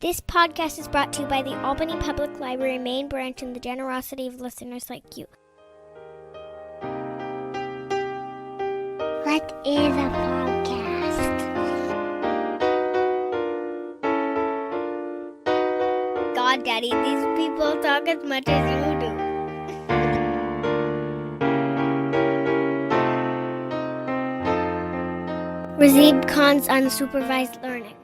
This podcast is brought to you by the Albany Public Library main branch and the generosity of listeners like you. What is a podcast? God, Daddy, these people talk as much as you do. Razib Khan's Unsupervised Learning.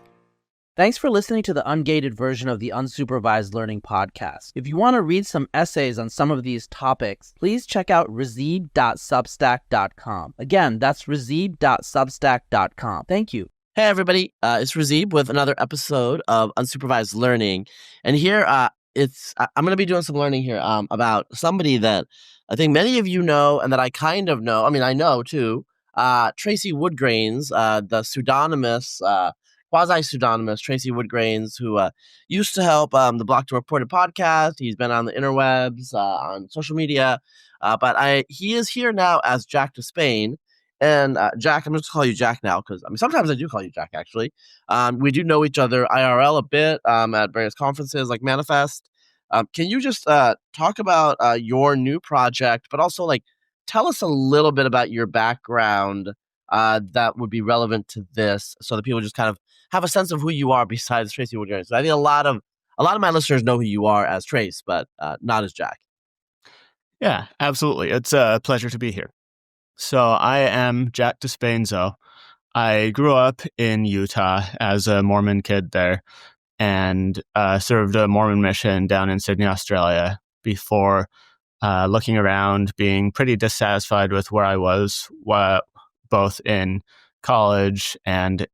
Thanks for listening to the ungated version of the Unsupervised Learning podcast. If you want to read some essays on some of these topics, please check out razib.substack.com. Again, that's razib.substack.com. Thank you. Hey everybody, it's Razib with another episode of Unsupervised Learning. And here, I'm going to be doing some learning here about somebody that I think many of you know and that I kind of know. I mean, I know too. Tracie Woodgrains, the pseudonymous, quasi-pseudonymous Tracie Woodgrains, who used to help the Blocked and Reported podcast. He's been on the interwebs, on social media, but he is here now as Jack Despain. And Jack, I'm just going to call you Jack now because sometimes I do call you Jack, actually. We do know each other IRL a bit at various conferences like Manifest. Can you just talk about your new project, but also tell us a little bit about your background that would be relevant to this, so that people just kind of have a sense of who you are besides Tracie Woodgrains. So I think a lot of my listeners know who you are as Trace, but not as Jack. Yeah, absolutely. It's a pleasure to be here. So I am Jack Despain Zhou. I grew up in Utah as a Mormon kid there and served a Mormon mission down in Sydney, Australia before looking around, being pretty dissatisfied with where I was, both in college and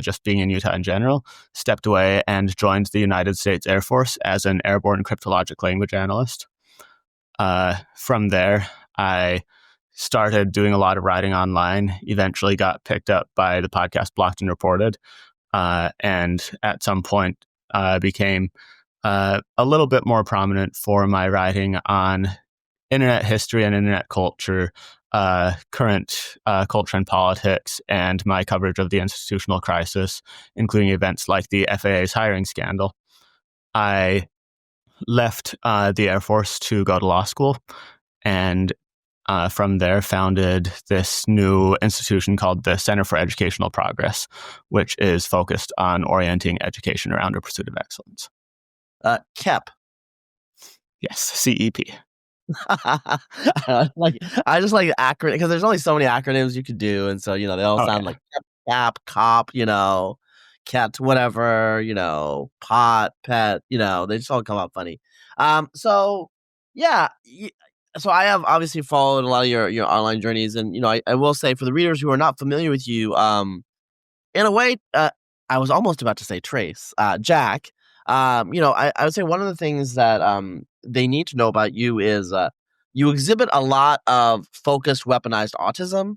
just being in Utah in general, stepped away and joined the United States Air Force as an airborne cryptologic language analyst. From there, I started doing a lot of writing online, eventually got picked up by the podcast Blocked and Reported, and at some point became a little bit more prominent for my writing on internet history and internet culture, current culture and politics, and my coverage of the institutional crisis, including events like the FAA's hiring scandal. I left the Air Force to go to law school, and from there founded this new institution called the Center for Educational Progress, which is focused on orienting education around a pursuit of excellence. CEP. Yes, CEP. I just like acronym because there's only so many acronyms you could do, and so they all sound like CAP, COP, CAT, whatever, pot, pet, they just all come out funny. So yeah, so I have obviously followed a lot of your online journeys, and I will say for the readers who are not familiar with you, in a way, I was almost about to say Trace, Jack. I would say one of the things that they need to know about you is you exhibit a lot of focused, weaponized autism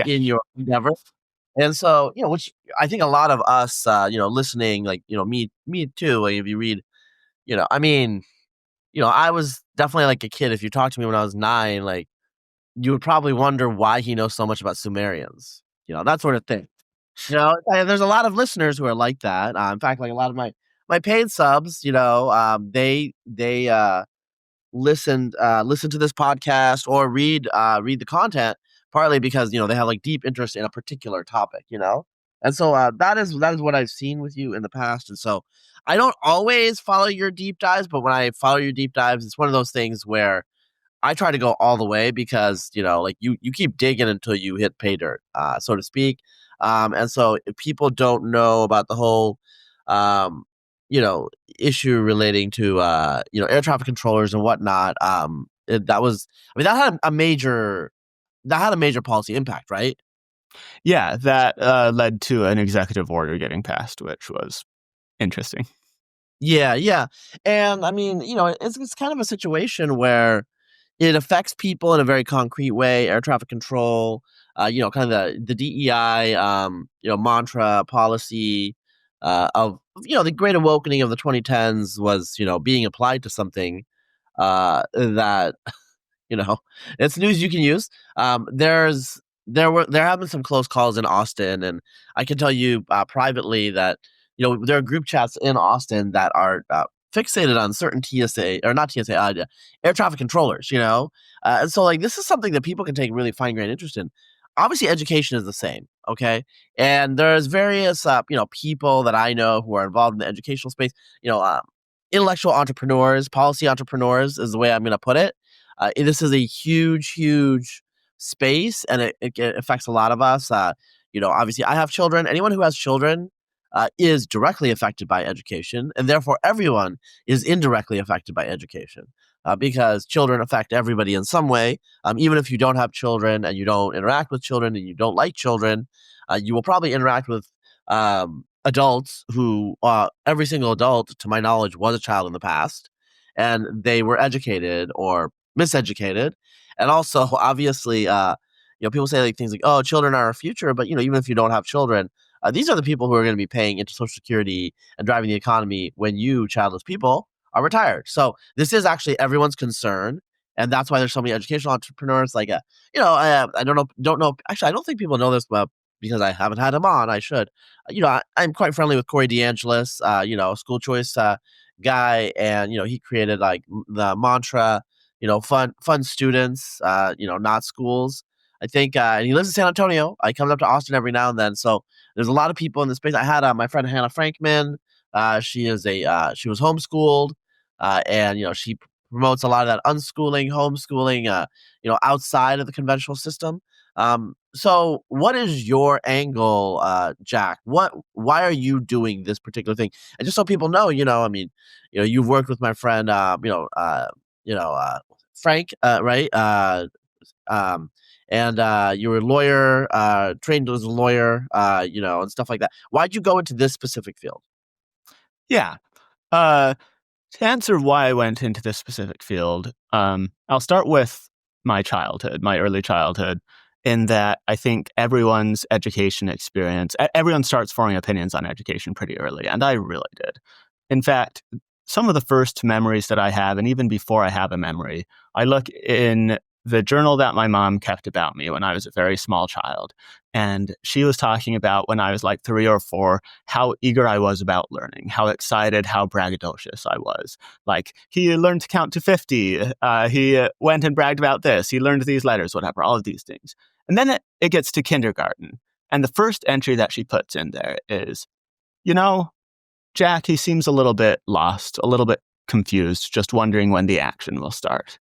in your endeavor. And so, which I think a lot of us, listening, me too, if you read, I was definitely like a kid. If you talked to me when I was 9, you would probably wonder why he knows so much about Sumerians, that sort of thing. There's a lot of listeners who are like that. In fact, a lot of my paid subs, they listen to this podcast or read the content partly because they have deep interest in a particular topic, and so that is what I've seen with you in the past. And so I don't always follow your deep dives, but when I follow your deep dives, it's one of those things where I try to go all the way because you keep digging until you hit pay dirt, so to speak. And so if people don't know about the whole issue relating to air traffic controllers and whatnot, that had a major policy impact, right? Yeah, that led to an executive order getting passed, which was interesting. Yeah. And it's kind of a situation where it affects people in a very concrete way. Air traffic control, kind of the DEI, mantra policy of the great awakening of the 2010s was being applied to something that it's news you can use. There have been some close calls in Austin, and I can tell you privately that there are group chats in Austin that are fixated on certain TSA, or not TSA, air traffic controllers, and so like this is something that people can take really fine-grained interest in. Obviously, education is the same, okay? And there's various, people that I know who are involved in the educational space, intellectual entrepreneurs, policy entrepreneurs is the way I'm going to put it. This is a huge, huge space, and it affects a lot of us. Obviously, I have children. Anyone who has children is directly affected by education, and therefore everyone is indirectly affected by education because children affect everybody in some way. Even if you don't have children and you don't interact with children and you don't like children, you will probably interact with adults who, every single adult, to my knowledge, was a child in the past, and they were educated or miseducated. And also, obviously, people say like things like, "Oh, children are our future," but even if you don't have children, these are the people who are going to be paying into Social Security and driving the economy when you, childless people, are retired. So this is actually everyone's concern, and that's why there's so many educational entrepreneurs. Like, I don't know. Actually, I don't think people know this, but because I haven't had him on, I should. I'm quite friendly with Corey DeAngelis, school choice guy, and he created like the mantra, fun students, not schools. I think, and he lives in San Antonio. I come up to Austin every now and then, so there's a lot of people in this space. I had my friend Hannah Frankman. She was homeschooled, and she promotes a lot of that unschooling, homeschooling, outside of the conventional system. So what is your angle, Jack? Why are you doing this particular thing? And just so people know, you've worked with my friend, Frank, right? And you were a lawyer, trained as a lawyer, and stuff like that. Why'd you go into this specific field? Yeah. To answer why I went into this specific field, I'll start with my childhood, my early childhood, in that I think everyone's education experience, everyone starts forming opinions on education pretty early, and I really did. In fact, some of the first memories that I have, and even before I have a memory, I look in the journal that my mom kept about me when I was a very small child. And she was talking about when I was like 3 or 4, how eager I was about learning, how excited, how braggadocious I was. Like, he learned to count to 50. He went and bragged about this. He learned these letters, whatever, all of these things. And then it gets to kindergarten. And the first entry that she puts in there is, Jack, he seems a little bit lost, a little bit confused, just wondering when the action will start.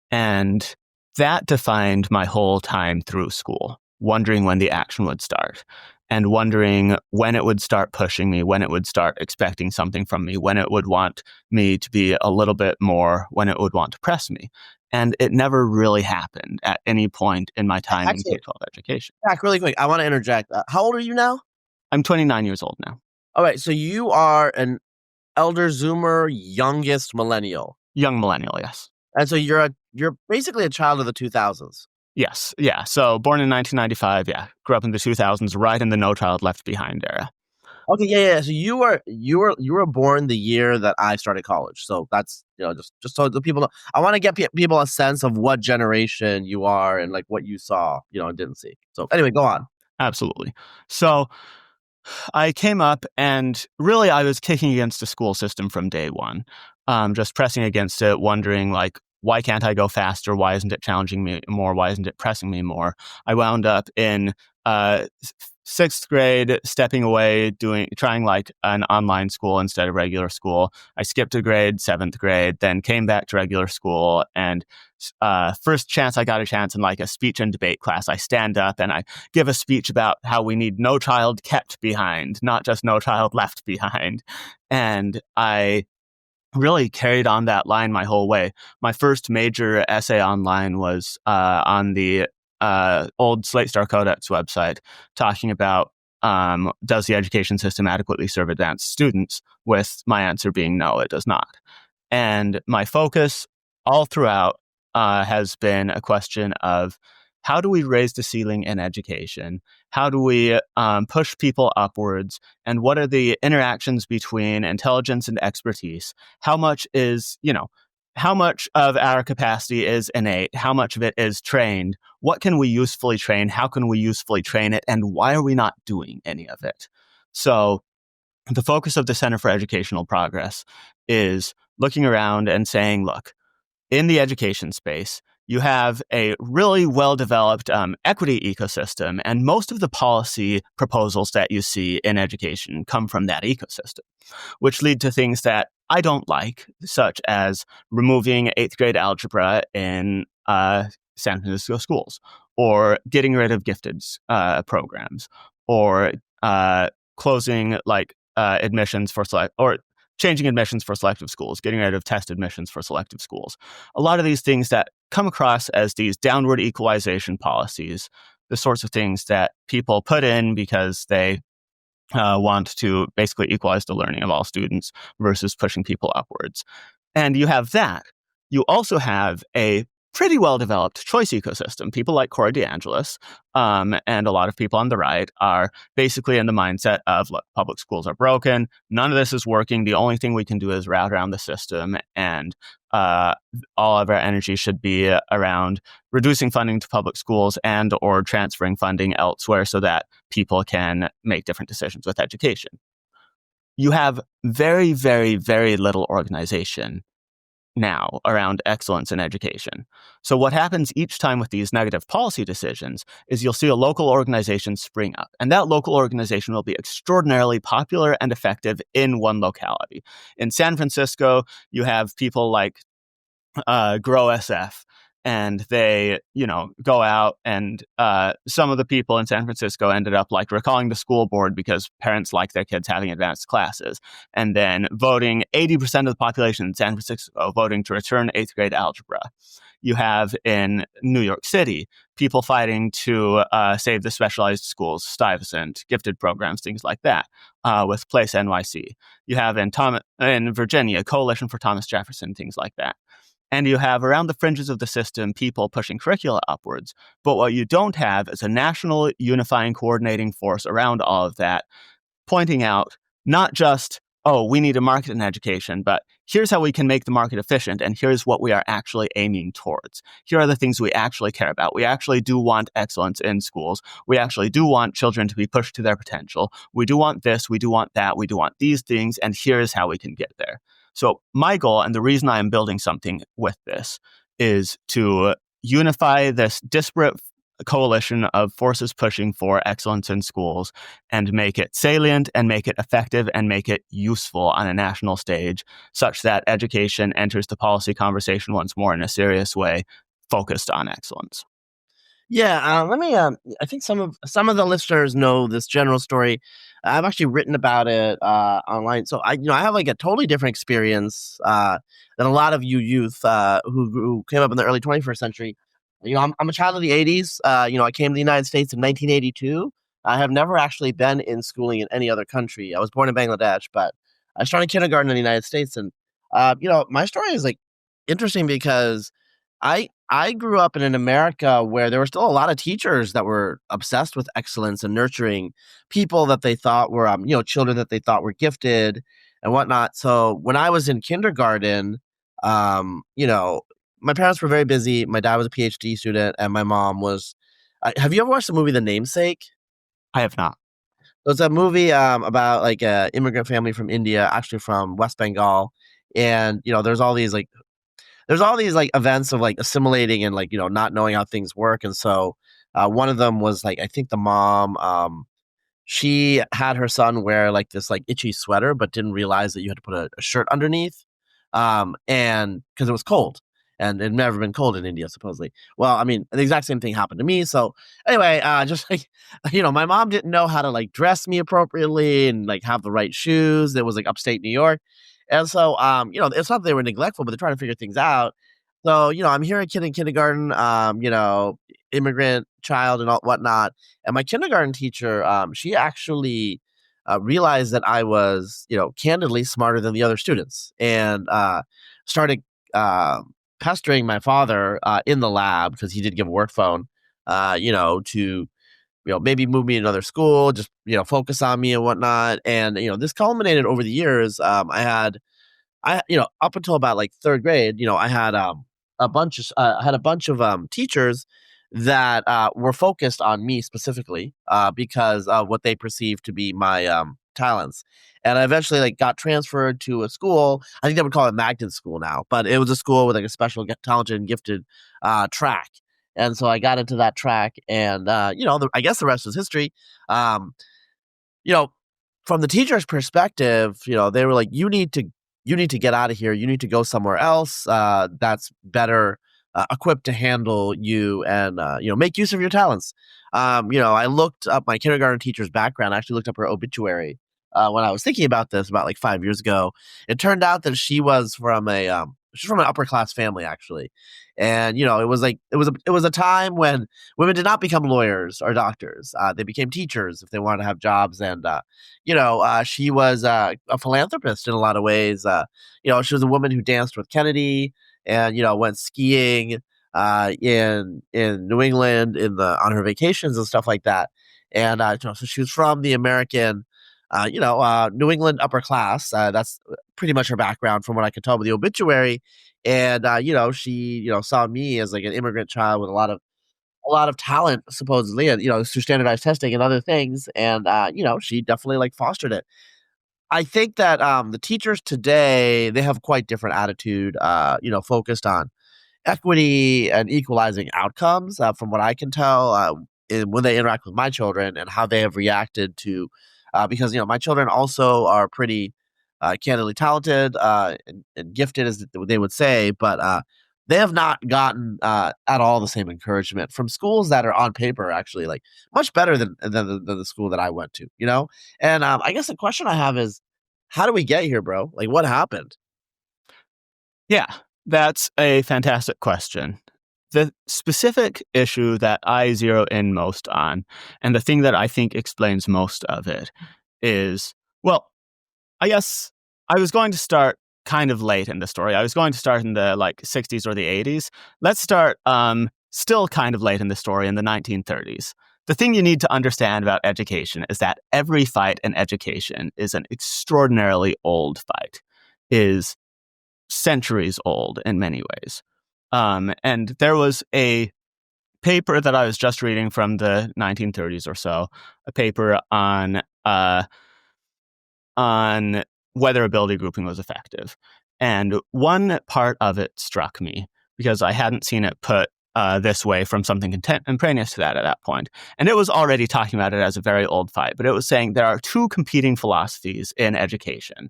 And that defined my whole time through school, wondering when the action would start and wondering when it would start pushing me, when it would start expecting something from me, when it would want me to be a little bit more, when it would want to press me. And it never really happened at any point in my time in K-12 education. Jack, really quick, I want to interject. How old are you now? I'm 29 years old now. All right, so you are an elder Zoomer, youngest millennial. Young millennial, yes. And so you're basically a child of the 2000s. Yes, yeah. So born in 1995, yeah. Grew up in the 2000s, right in the No Child Left Behind era. Okay, yeah. So you were born the year that I started college. So that's just so the people know. I want to get people a sense of what generation you are and like what you saw, and didn't see. So anyway, go on. Absolutely. So I came up and really I was kicking against the school system from day one, just pressing against it, wondering like, why can't I go faster? Why isn't it challenging me more? Why isn't it pressing me more? I wound up in 6th grade, stepping away, trying like an online school instead of regular school. I skipped a grade, 7th grade, then came back to regular school. And first chance I got a chance in like a speech and debate class, I stand up and I give a speech about how we need no child kept behind, not just no child left behind. And I really carried on that line my whole way. My first major essay online was on the old Slate Star Codex website, talking about does the education system adequately serve advanced students, with my answer being no, it does not. And my focus all throughout has been a question of how do we raise the ceiling in education? How do we push people upwards? And what are the interactions between intelligence and expertise? How much of our capacity is innate? How much of it is trained? What can we usefully train? How can we usefully train it? And why are we not doing any of it? So the focus of the Center for Educational Progress is looking around and saying, look, in the education space, you have a really well-developed equity ecosystem, and most of the policy proposals that you see in education come from that ecosystem, which lead to things that I don't like, such as removing 8th grade algebra in San Francisco schools, or getting rid of gifted programs, or closing admissions for or changing admissions for selective schools, getting rid of test admissions for selective schools. A lot of these things that come across as these downward equalization policies, the sorts of things that people put in because they want to basically equalize the learning of all students versus pushing people upwards. And you have that. You also have a pretty well-developed choice ecosystem. People like Corey DeAngelis and a lot of people on the right are basically in the mindset of, look, public schools are broken. None of this is working. The only thing we can do is route around the system, and all of our energy should be around reducing funding to public schools and or transferring funding elsewhere so that people can make different decisions with education. You have very, very, very little organization now around excellence in education. So what happens each time with these negative policy decisions is you'll see a local organization spring up, and that local organization will be extraordinarily popular and effective in one locality. In San Francisco, you have people like Grow SF, and they, go out, and some of the people in San Francisco ended up recalling the school board because parents like their kids having advanced classes, and then voting 80% of the population in San Francisco voting to return 8th grade algebra. You have in New York City people fighting to save the specialized schools, Stuyvesant, gifted programs, things like that, with Place NYC. You have in Virginia, Coalition for Thomas Jefferson, things like that. And you have around the fringes of the system people pushing curricula upwards. But what you don't have is a national unifying coordinating force around all of that, pointing out not just, oh, we need a market in education, but here's how we can make the market efficient, and here's what we are actually aiming towards. Here are the things we actually care about. We actually do want excellence in schools. We actually do want children to be pushed to their potential. We do want this, we do want that, we do want these things, and here's how we can get there. So my goal, and the reason I am building something with this, is to unify this disparate coalition of forces pushing for excellence in schools and make it salient and make it effective and make it useful on a national stage such that education enters the policy conversation once more in a serious way, focused on excellence. Yeah, let me. I think some of the listeners know this general story. I've actually written about it online, so I have a totally different experience than a lot of you youth who came up in the early 21st century. I'm a child of the 80s. I came to the United States in 1982. I have never actually been in schooling in any other country. I was born in Bangladesh, but I started kindergarten in the United States, and my story is interesting because I grew up in an America where there were still a lot of teachers that were obsessed with excellence and nurturing people that they thought were, children that they thought were gifted and whatnot. So when I was in kindergarten, my parents were very busy. My dad was a PhD student, and my mom was. Have you ever watched the movie The Namesake? I have not. It's a movie about an immigrant family from India, actually from West Bengal, and there's all these events of assimilating and not knowing how things work. And so one of them was I think the mom, she had her son wear this itchy sweater, but didn't realize that you had to put a shirt underneath. And because it was cold, and it had never been cold in India, supposedly. Well, I mean, the exact same thing happened to me. So anyway, just my mom didn't know how to dress me appropriately and have the right shoes. It was upstate New York. And so, it's not that they were neglectful, but they're trying to figure things out. So, I'm here a kid in kindergarten, immigrant child and all whatnot. And my kindergarten teacher, she actually realized that I was, candidly smarter than the other students, and started pestering my father in the lab, because he did give a work phone, to maybe move me to another school, just, focus on me and whatnot. And, this culminated over the years. Up until about third grade, I had a bunch of teachers that were focused on me specifically because of what they perceived to be my talents. And I eventually like got transferred to a school. I think they would call it magnet school now, but it was a school with like a special talented and gifted track. And so I got into that track, and I guess the rest was history. Um, you know, from the teacher's perspective, they were like, you need to get out of here. You need to go somewhere else that's better equipped to handle you and make use of your talents. I looked up my kindergarten teacher's background. I actually looked up her obituary when I was thinking about this about like 5 years ago. It turned out that she's from an upper class family, actually. And it was a time when women did not become lawyers or doctors. They became teachers if they wanted to have jobs. And she was a philanthropist in a lot of ways. She was a woman who danced with Kennedy and went skiing in New England on her vacations and stuff like that. And so she was from the American New England upper class. That's pretty much her background from what I could tell with the obituary. And she saw me as like an immigrant child with a lot of talent, supposedly, and through standardized testing and other things. And she definitely like fostered it. I think that the teachers today, they have quite different attitude, focused on equity and equalizing outcomes, from what I can tell, when they interact with my children and how they have reacted to, because my children also are pretty candidly talented and gifted, as they would say, but they have not gotten at all the same encouragement from schools that are on paper actually like much better than the school that I went to. And I guess the question I have is, how do we get here, bro? Like, what happened? Yeah, that's a fantastic question. The specific issue that I zero in most on, and the thing that I think explains most of it, is, well, I guess I was going to start kind of late in the story. I was going to start in the 60s or the 80s. Let's start still kind of late in the story in the 1930s. The thing you need to understand about education is that every fight in education is an extraordinarily old fight, is centuries old in many ways. And there was a paper that I was just reading from the 1930s or so, a paper on whether ability grouping was effective. And one part of it struck me because I hadn't seen it put this way from something contemporaneous to that at that point. And it was already talking about it as a very old fight, but it was saying there are two competing philosophies in education.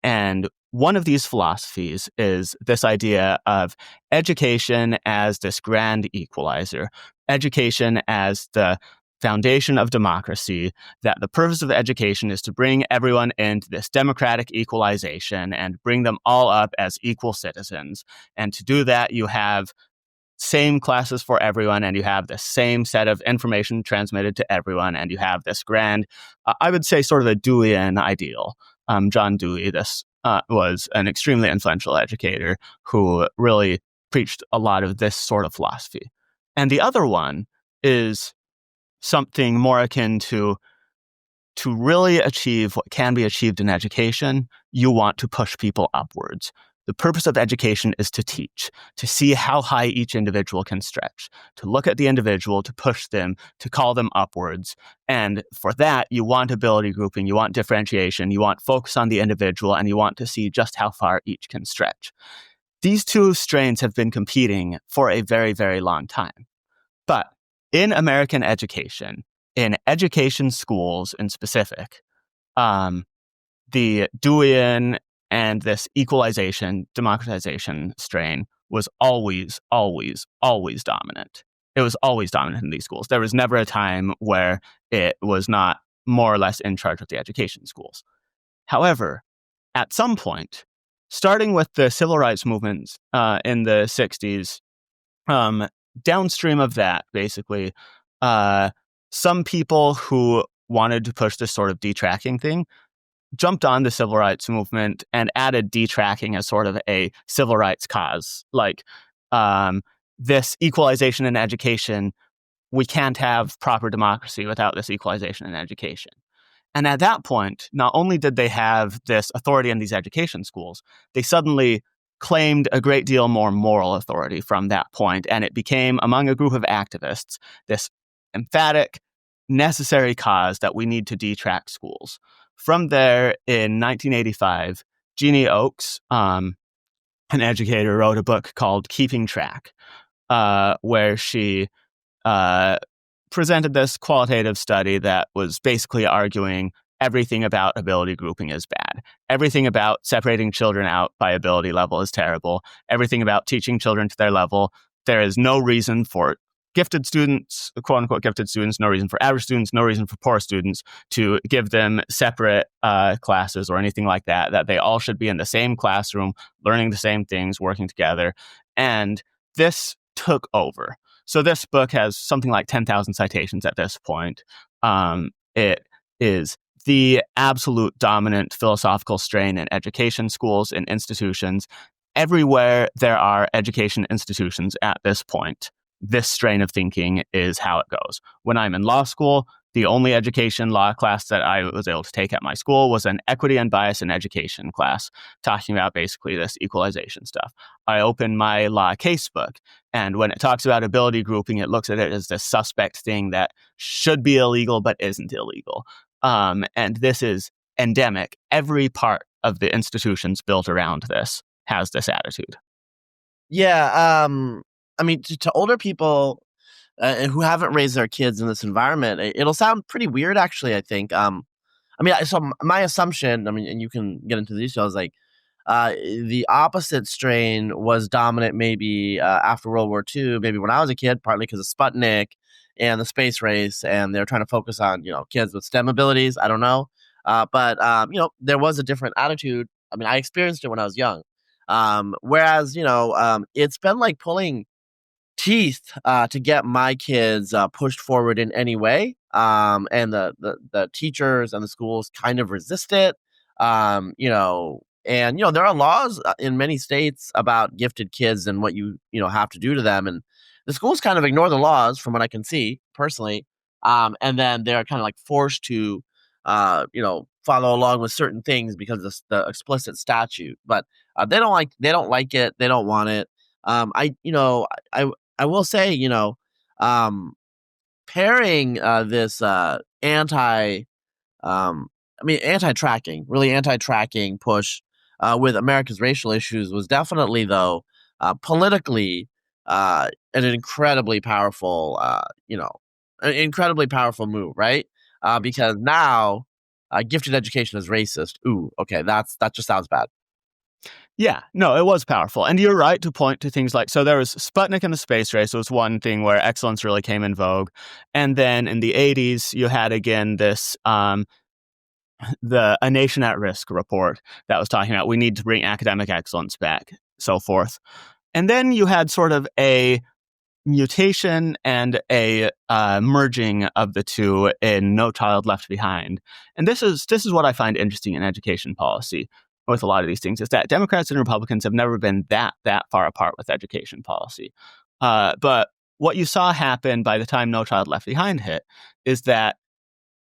And one of these philosophies is this idea of education as this grand equalizer, education as the foundation of democracy, that the purpose of education is to bring everyone into this democratic equalization and bring them all up as equal citizens. And to do that, you have same classes for everyone, and you have the same set of information transmitted to everyone, and you have this grand, I would say sort of a Deweyan ideal. John Dewey, this was an extremely influential educator who really preached a lot of this sort of philosophy. And the other one is something more akin to really achieve what can be achieved in education, you want to push people upwards. The purpose of education is to teach, to see how high each individual can stretch, to look at the individual, to push them, to call them upwards. And for that, you want ability grouping, you want differentiation, you want focus on the individual, and you want to see just how far each can stretch. These two strains have been competing for a very, very long time. But in American education, in education schools in specific, the Deweyan and this equalization, democratization strain was always, always, always dominant. It was always dominant in these schools. There was never a time where it was not more or less in charge of the education schools. However, at some point, starting with the civil rights movements in the 60s, downstream of that, basically, some people who wanted to push this sort of detracking thing jumped on the civil rights movement and added detracking as sort of a civil rights cause. Like this equalization in education, we can't have proper democracy without this equalization in education. And at that point, not only did they have this authority in these education schools, they suddenly claimed a great deal more moral authority from that point, and it became, among a group of activists, this emphatic, necessary cause that we need to detract schools. from there, in 1985, Jeannie Oakes, an educator, wrote a book called Keeping Track, where she presented this qualitative study that was basically arguing everything about ability grouping is bad. Everything about separating children out by ability level is terrible. Everything about teaching children to their level. There is no reason for gifted students, quote unquote gifted students, no reason for average students, no reason for poor students to give them separate classes or anything like that, that they all should be in the same classroom, learning the same things, working together. And this took over. So this book has something like 10,000 citations at this point. It is the absolute dominant philosophical strain in education schools and institutions. Everywhere there are education institutions at this point, this strain of thinking is how it goes. When I'm in law school, the only education law class that I was able to take at my school was an equity and bias in education class, talking about basically this equalization stuff. I open my law casebook, and when it talks about ability grouping, it looks at it as this suspect thing that should be illegal but isn't illegal. And this is endemic. Every part of the institutions built around this has this attitude. Yeah, I mean, to older people who haven't raised their kids in this environment, it'll sound pretty weird, actually, I think. I mean, so my assumption, I mean, and you can get into the details, like, the opposite strain was dominant maybe after World War II, maybe when I was a kid, partly because of Sputnik and the space race, and they're trying to focus on, kids with STEM abilities. I don't know. But there was a different attitude. I mean, I experienced it when I was young. Whereas, it's been like pulling teeth to get my kids pushed forward in any way. And the teachers and the schools kind of resist it. And there are laws in many states about gifted kids and what you have to do to them, and the schools kind of ignore the laws from what I can see personally. And then they're kind of like forced to follow along with certain things because of the explicit statute, but they don't like it, they don't want it. I will say, pairing this anti-tracking push with America's racial issues was definitely, though, politically an incredibly powerful, move, right? Because now gifted education is racist. Ooh, okay, that just sounds bad. Yeah, no, it was powerful. And you're right to point to things like, so there was Sputnik and the space race was one thing where excellence really came in vogue. And then in the 80s, you had again this, A Nation at Risk report that was talking about we need to bring academic excellence back, so forth. And then you had sort of a mutation and a merging of the two in No Child Left Behind. And this is what I find interesting in education policy with a lot of these things, is that Democrats and Republicans have never been that far apart with education policy. But what you saw happen by the time No Child Left Behind hit is that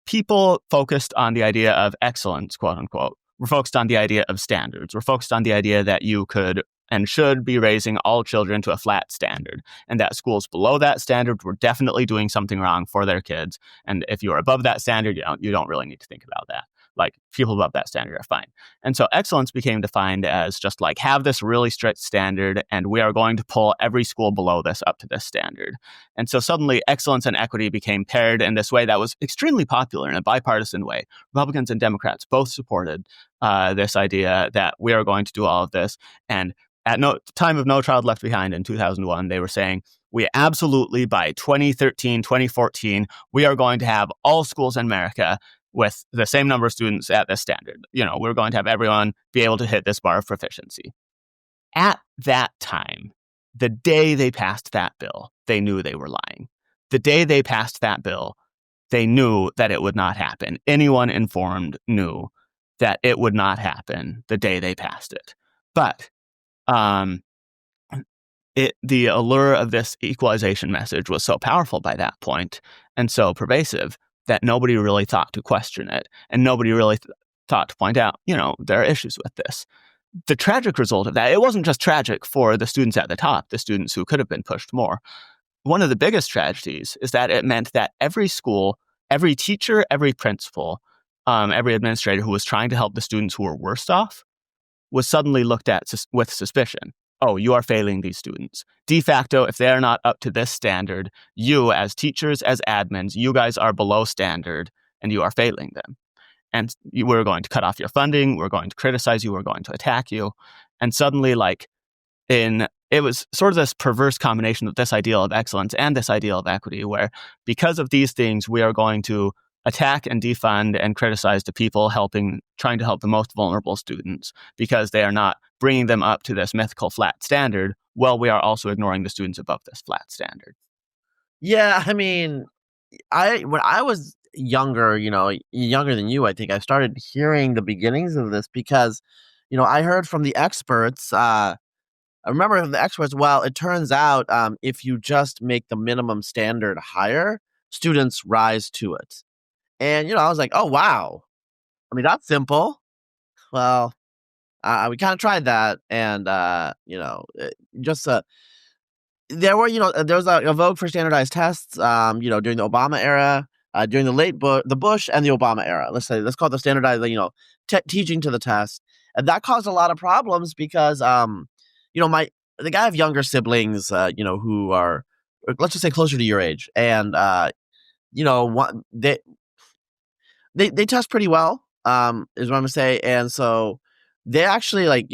people focused on the idea of excellence, quote unquote. We're focused on the idea of standards. We're focused on the idea that you could and should be raising all children to a flat standard, and that schools below that standard were definitely doing something wrong for their kids. And if you're above that standard, you don't really need to think about that. Like, people above that standard are fine. And so excellence became defined as just like, have this really strict standard, and we are going to pull every school below this up to this standard. And so suddenly excellence and equity became paired in this way that was extremely popular in a bipartisan way. Republicans and Democrats both supported this idea that we are going to do all of this. And at the time of No Child Left Behind in 2001, they were saying, we absolutely, by 2013, 2014, we are going to have all schools in America with the same number of students at this standard. We're going to have everyone be able to hit this bar of proficiency. At that time, the day they passed that bill, they knew they were lying. The day they passed that bill, they knew that it would not happen. Anyone informed knew that it would not happen the day they passed it. But the allure of this equalization message was so powerful by that point and so pervasive that nobody really thought to question it, and nobody really thought to point out, there are issues with this. The tragic result of that, it wasn't just tragic for the students at the top, the students who could have been pushed more. One of the biggest tragedies is that it meant that every school, every teacher, every principal every administrator who was trying to help the students who were worst off was suddenly looked at with suspicion. Oh, you are failing these students. De facto, if they are not up to this standard, you as teachers, as admins, you guys are below standard and you are failing them. And we're going to cut off your funding, we're going to criticize you, we're going to attack you. And suddenly, it was sort of this perverse combination of this ideal of excellence and this ideal of equity, where because of these things, we are going to attack and defund and criticize the people trying to help the most vulnerable students because they are not bringing them up to this mythical flat standard, while we are also ignoring the students above this flat standard. Yeah, I mean, when I was younger, younger than you, I think I started hearing the beginnings of this because, I heard from the experts. I remember from the experts. Well, it turns out if you just make the minimum standard higher, students rise to it. And I was like, oh wow, I mean that's simple. Well, we kind of tried that, and just there was a vogue for standardized tests, during the Obama era, during the Bush and the Obama era. Let's call it the standardized, teaching to the test, and that caused a lot of problems because, the guy have younger siblings, who are, let's just say, closer to your age, and they test pretty well, is what I'm gonna say, and so they actually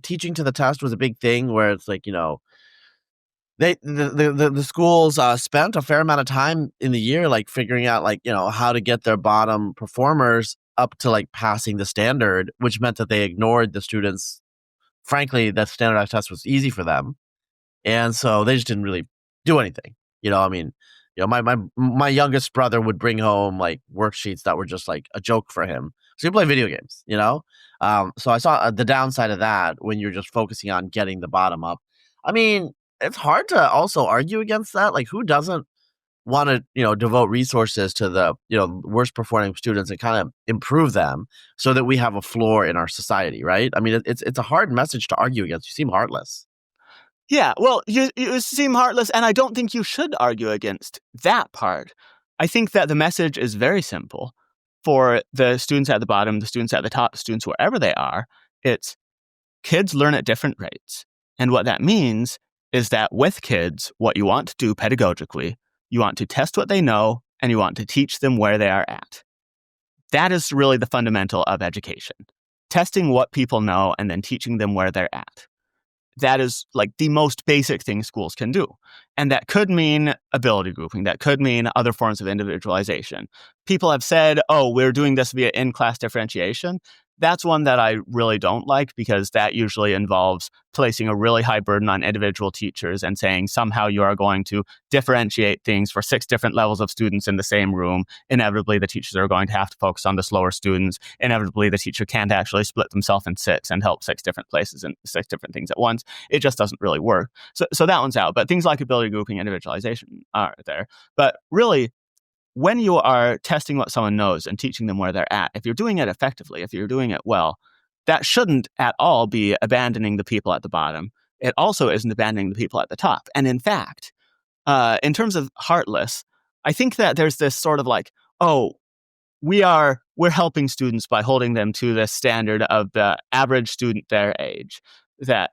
teaching to the test was a big thing where it's the schools spent a fair amount of time in the year figuring out how to get their bottom performers up to passing the standard, which meant that they ignored the students. Frankly, that standardized test was easy for them, and so they just didn't really do anything. My youngest brother would bring home worksheets that were just a joke for him. So he play video games, So I saw the downside of that when you're just focusing on getting the bottom up. I mean, it's hard to also argue against that. Who doesn't want to, devote resources to the, worst performing students and kind of improve them so that we have a floor in our society, right? I mean, it's a hard message to argue against. You seem heartless. Yeah, well, you seem heartless, and I don't think you should argue against that part. I think that the message is very simple. For the students at the bottom, the students at the top, students wherever they are, it's kids learn at different rates. And what that means is that with kids, what you want to do pedagogically, you want to test what they know, and you want to teach them where they are at. That is really the fundamental of education. Testing what people know and then teaching them where they're at. That is the most basic thing schools can do. And that could mean ability grouping. That could mean other forms of individualization. People have said, oh, we're doing this via in-class differentiation. That's one that I really don't like because that usually involves placing a really high burden on individual teachers and saying somehow you are going to differentiate things for 6 different levels of students in the same room. Inevitably, the teachers are going to have to focus on the slower students. Inevitably, the teacher can't actually split themselves in 6 and help 6 different places and 6 different things at once. It just doesn't really work. So that one's out. But things like ability grouping, individualization are there. But really, when you are testing what someone knows and teaching them where they're at, if you're doing it effectively, if you're doing it well, that shouldn't at all be abandoning the people at the bottom. It also isn't abandoning the people at the top. And in fact, in terms of heartless, I think that there's this sort of we're helping students by holding them to this standard of the average student their age. That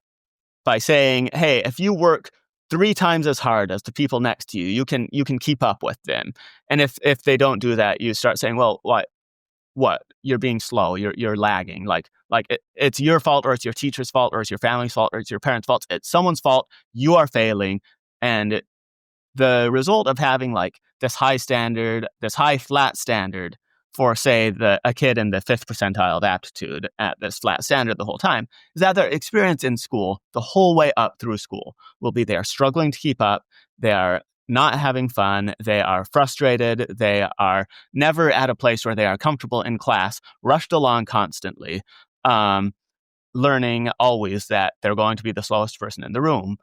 by saying, hey, if you work 3 times as hard as the people next to you, you can keep up with them. And if they don't do that, you start saying, well, what? You're being slow. You're lagging. It's your fault, or it's your teacher's fault, or it's your family's fault, or it's your parents' fault. It's someone's fault. You are failing. And the result of having this high standard, this high flat standard for, say, a kid in the 5th percentile of aptitude at this flat standard the whole time, is that their experience in school the whole way up through school will be they are struggling to keep up, they are not having fun, they are frustrated, they are never at a place where they are comfortable in class, rushed along constantly, learning always that they're going to be the slowest person in the room.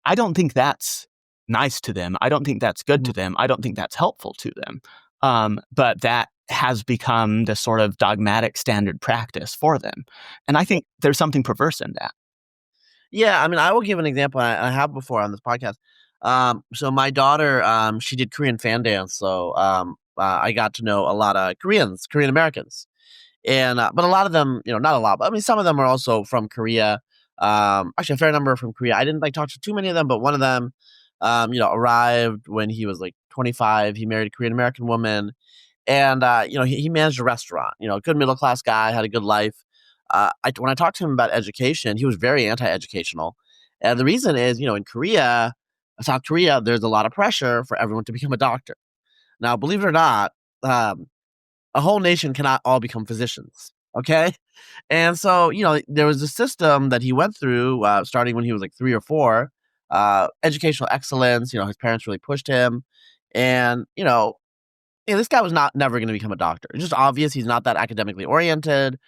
I don't think that's nice to them. I don't think that's good to them. I don't think that's helpful to them. But that has become the sort of dogmatic standard practice for them. And I think there's something perverse in that. Yeah, I mean, I will give an example. I have before on this podcast. So my daughter, she did Korean fan dance. So I got to know a lot of Korean Americans. And but a lot of them, not a lot, but I mean, some of them are also from Korea. Actually, a fair number from Korea. I didn't talk to too many of them, but one of them, arrived when he was 25. He married a Korean American woman, and he managed a restaurant. Good middle class guy, had a good life. When I talked to him about education, he was very anti-educational, and the reason is, in South Korea, there's a lot of pressure for everyone to become a doctor. Now, believe it or not, a whole nation cannot all become physicians. Okay. And so, there was a system that he went through, starting when he was 3 or 4, educational excellence. His parents really pushed him. And, this guy was never going to become a doctor. It's just obvious he's not that academically oriented.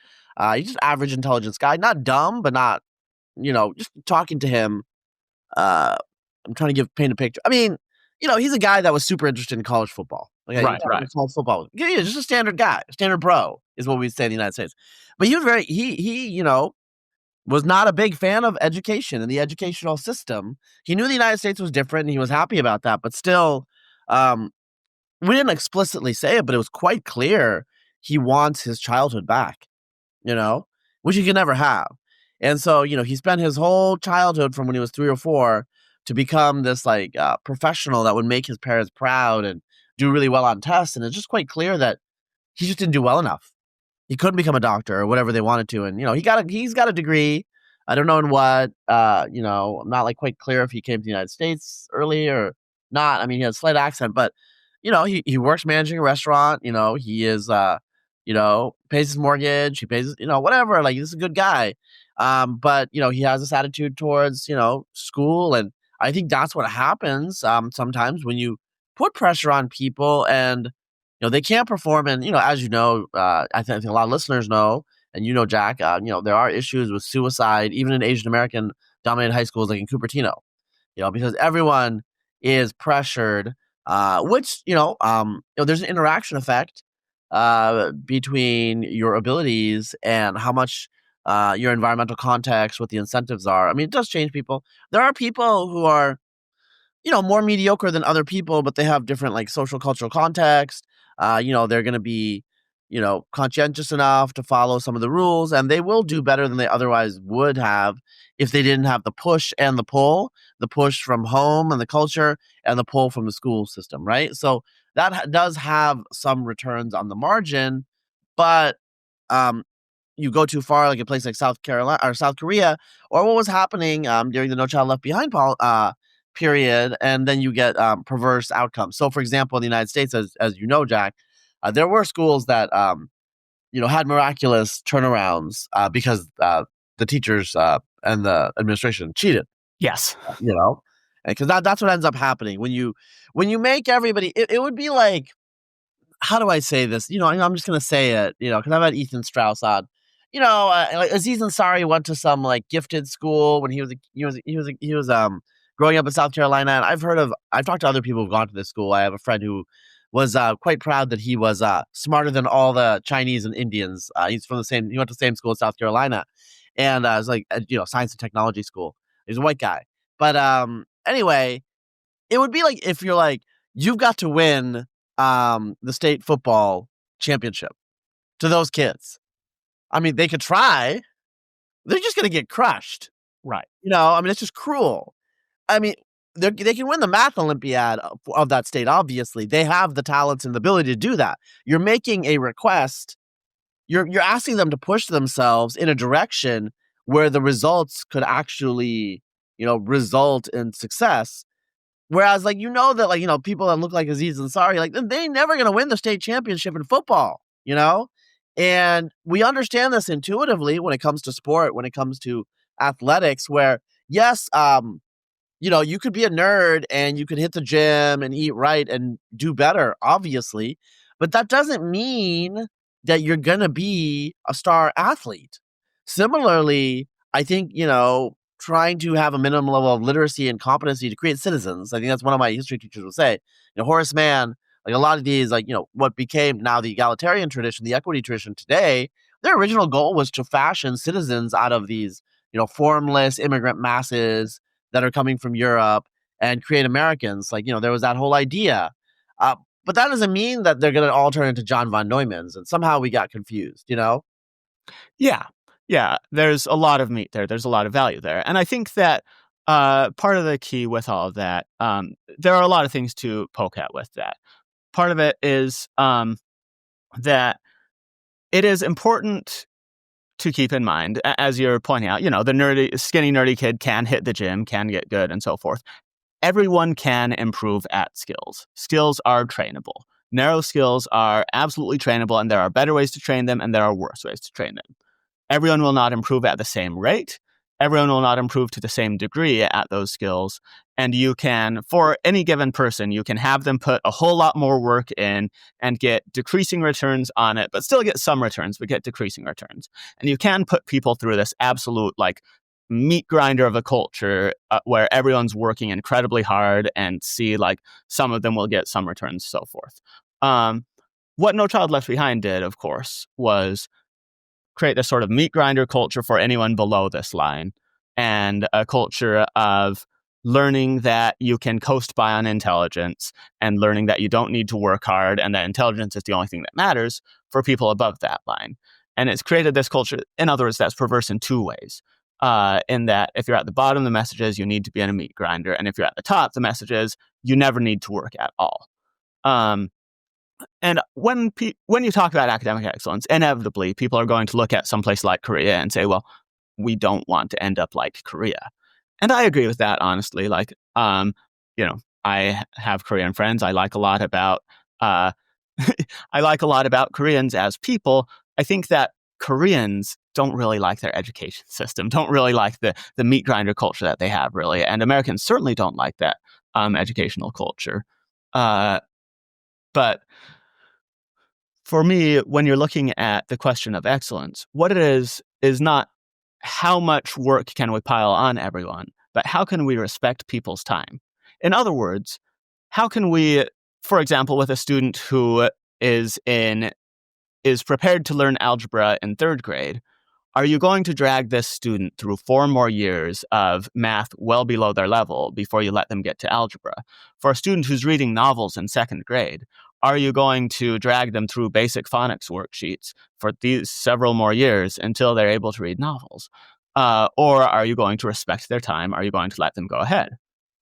He's just average intelligence guy, not dumb, but not, just talking to him. I'm trying to paint a picture. I mean, he's a guy that was super interested in college football. Right. College football. Yeah, just a standard guy, standard bro is what we say in the United States. But he was he was not a big fan of education and the educational system. He knew the United States was different and he was happy about that. But still, we didn't explicitly say it, but it was quite clear he wants his childhood back, which he could never have. And so, he spent his whole childhood from when he was 3 or 4 to become this professional that would make his parents proud and do really well on tests. And it's just quite clear that he just didn't do well enough. He couldn't become a doctor or whatever they wanted to. And, he's got a degree. I don't know in what, I'm not quite clear if he came to the United States early or not. I mean, he has a slight accent, but, he works managing a restaurant. He is, pays his mortgage. He pays, whatever. He's a good guy. But, he has this attitude towards, school. And I think that's what happens sometimes when you put pressure on people and, they can't perform. And, as I think a lot of listeners know, and Jack, there are issues with suicide, even in Asian American dominated high schools like in Cupertino, because everyone is pressured, which, there's an interaction effect between your abilities and how much your environmental context, what the incentives are. I mean, it does change people. There are people who are, more mediocre than other people, but they have different social cultural context. They're going to be, conscientious enough to follow some of the rules, and they will do better than they otherwise would have if they didn't have the push and the push from home and the culture and the pull from the school system, right? So that does have some returns on the margin, but you go too far, like a place like South Carolina or South Korea, or what was happening during the No Child Left Behind period, and then you get perverse outcomes. So, for example, in the United States, as you know, Jack, there were schools that had miraculous turnarounds because the teachers and the administration cheated. Yes. Because that's what ends up happening when you make everybody. It would be like, how do I say this? I'm just gonna say it. Because I've had Ethan Strauss on. Aziz Ansari went to some gifted school when he was growing up in South Carolina, and I've talked to other people who've gone to this school. I have a friend who was quite proud that he was smarter than all the Chinese and Indians. He went to the same school in South Carolina, and it was science and technology school. He's a white guy, but anyway, it would be like if you're you've got to win the state football championship to those kids. I mean, they could try. They're just going to get crushed. Right. I mean, it's just cruel. I mean, they can win the math Olympiad of that state, obviously. They have the talents and the ability to do that. You're making a request. You're asking them to push themselves in a direction where the results could actually, result in success. Whereas, that, people that look like Aziz Ansari, they ain't never going to win the state championship in football, And we understand this intuitively when it comes to sport, when it comes to athletics, where, yes, you could be a nerd and you could hit the gym and eat right and do better, obviously. But that doesn't mean that you're going to be a star athlete. Similarly, I think, trying to have a minimum level of literacy and competency to create citizens. I think that's one of my history teachers would say. Horace Mann, a lot of these, what became now the egalitarian tradition, the equity tradition today, their original goal was to fashion citizens out of these, formless immigrant masses that are coming from Europe and create Americans. There was that whole idea. But that doesn't mean that they're going to all turn into John von Neumanns, and somehow we got confused, you know? Yeah. Yeah. There's a lot of meat there. There's a lot of value there. And I think that part of the key with all of that, there are a lot of things to poke at with that. Part of it is that it is important to keep in mind, as you're pointing out, the skinny, nerdy kid can hit the gym, can get good, and so forth. Everyone can improve at skills. Skills are trainable. Narrow skills are absolutely trainable, and there are better ways to train them, and there are worse ways to train them. Everyone will not improve at the same rate. Everyone will not improve to the same degree at those skills. And you can, for any given person, you can have them put a whole lot more work in and get decreasing returns on it, but still get some returns, but get decreasing returns. And you can put people through this absolute, meat grinder of a culture where everyone's working incredibly hard and see, some of them will get some returns, so forth. What No Child Left Behind did, of course, was create this sort of meat grinder culture for anyone below this line, and a culture of learning that you can coast by on intelligence, and learning that you don't need to work hard, and that intelligence is the only thing that matters for people above that line. And it's created this culture, in other words, that's perverse in two ways. In that if you're at the bottom, the message is you need to be in a meat grinder. And if you're at the top, the message is you never need to work at all. And when you talk about academic excellence, inevitably, people are going to look at someplace like Korea and say, well, we don't want to end up like Korea. And I agree with that, honestly. I have Korean friends. I like a lot about Koreans as people. I think that Koreans don't really like their education system, don't really like the meat grinder culture that they have, really. And Americans certainly don't like that educational culture. But for me, when you're looking at the question of excellence, what it is not how much work can we pile on everyone, but how can we respect people's time? In other words, how can we, for example, with a student who is prepared to learn algebra in third grade, are you going to drag this student through 4 more years of math well below their level before you let them get to algebra? For a student who's reading novels in second grade, are you going to drag them through basic phonics worksheets for these several more years until they're able to read novels? Or are you going to respect their time? Are you going to let them go ahead?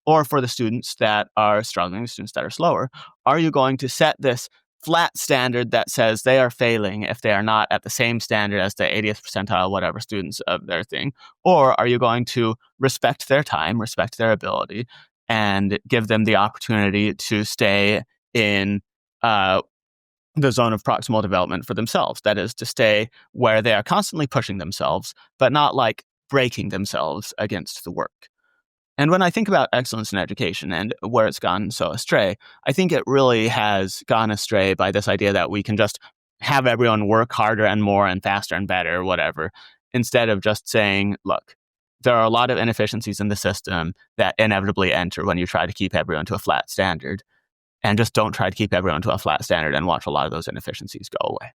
Or for the students that are struggling, the students that are slower, are you going to set this flat standard that says they are failing if they are not at the same standard as the 80th percentile, whatever students of their thing? Or are you going to respect their time, respect their ability, and give them the opportunity to stay in the zone of proximal development for themselves? That is, to stay where they are constantly pushing themselves, but not breaking themselves against the work. And when I think about excellence in education and where it's gone so astray, I think it really has gone astray by this idea that we can just have everyone work harder and more and faster and better, whatever, instead of just saying, look, there are a lot of inefficiencies in the system that inevitably enter when you try to keep everyone to a flat standard. And just don't try to keep everyone to a flat standard and watch a lot of those inefficiencies go away.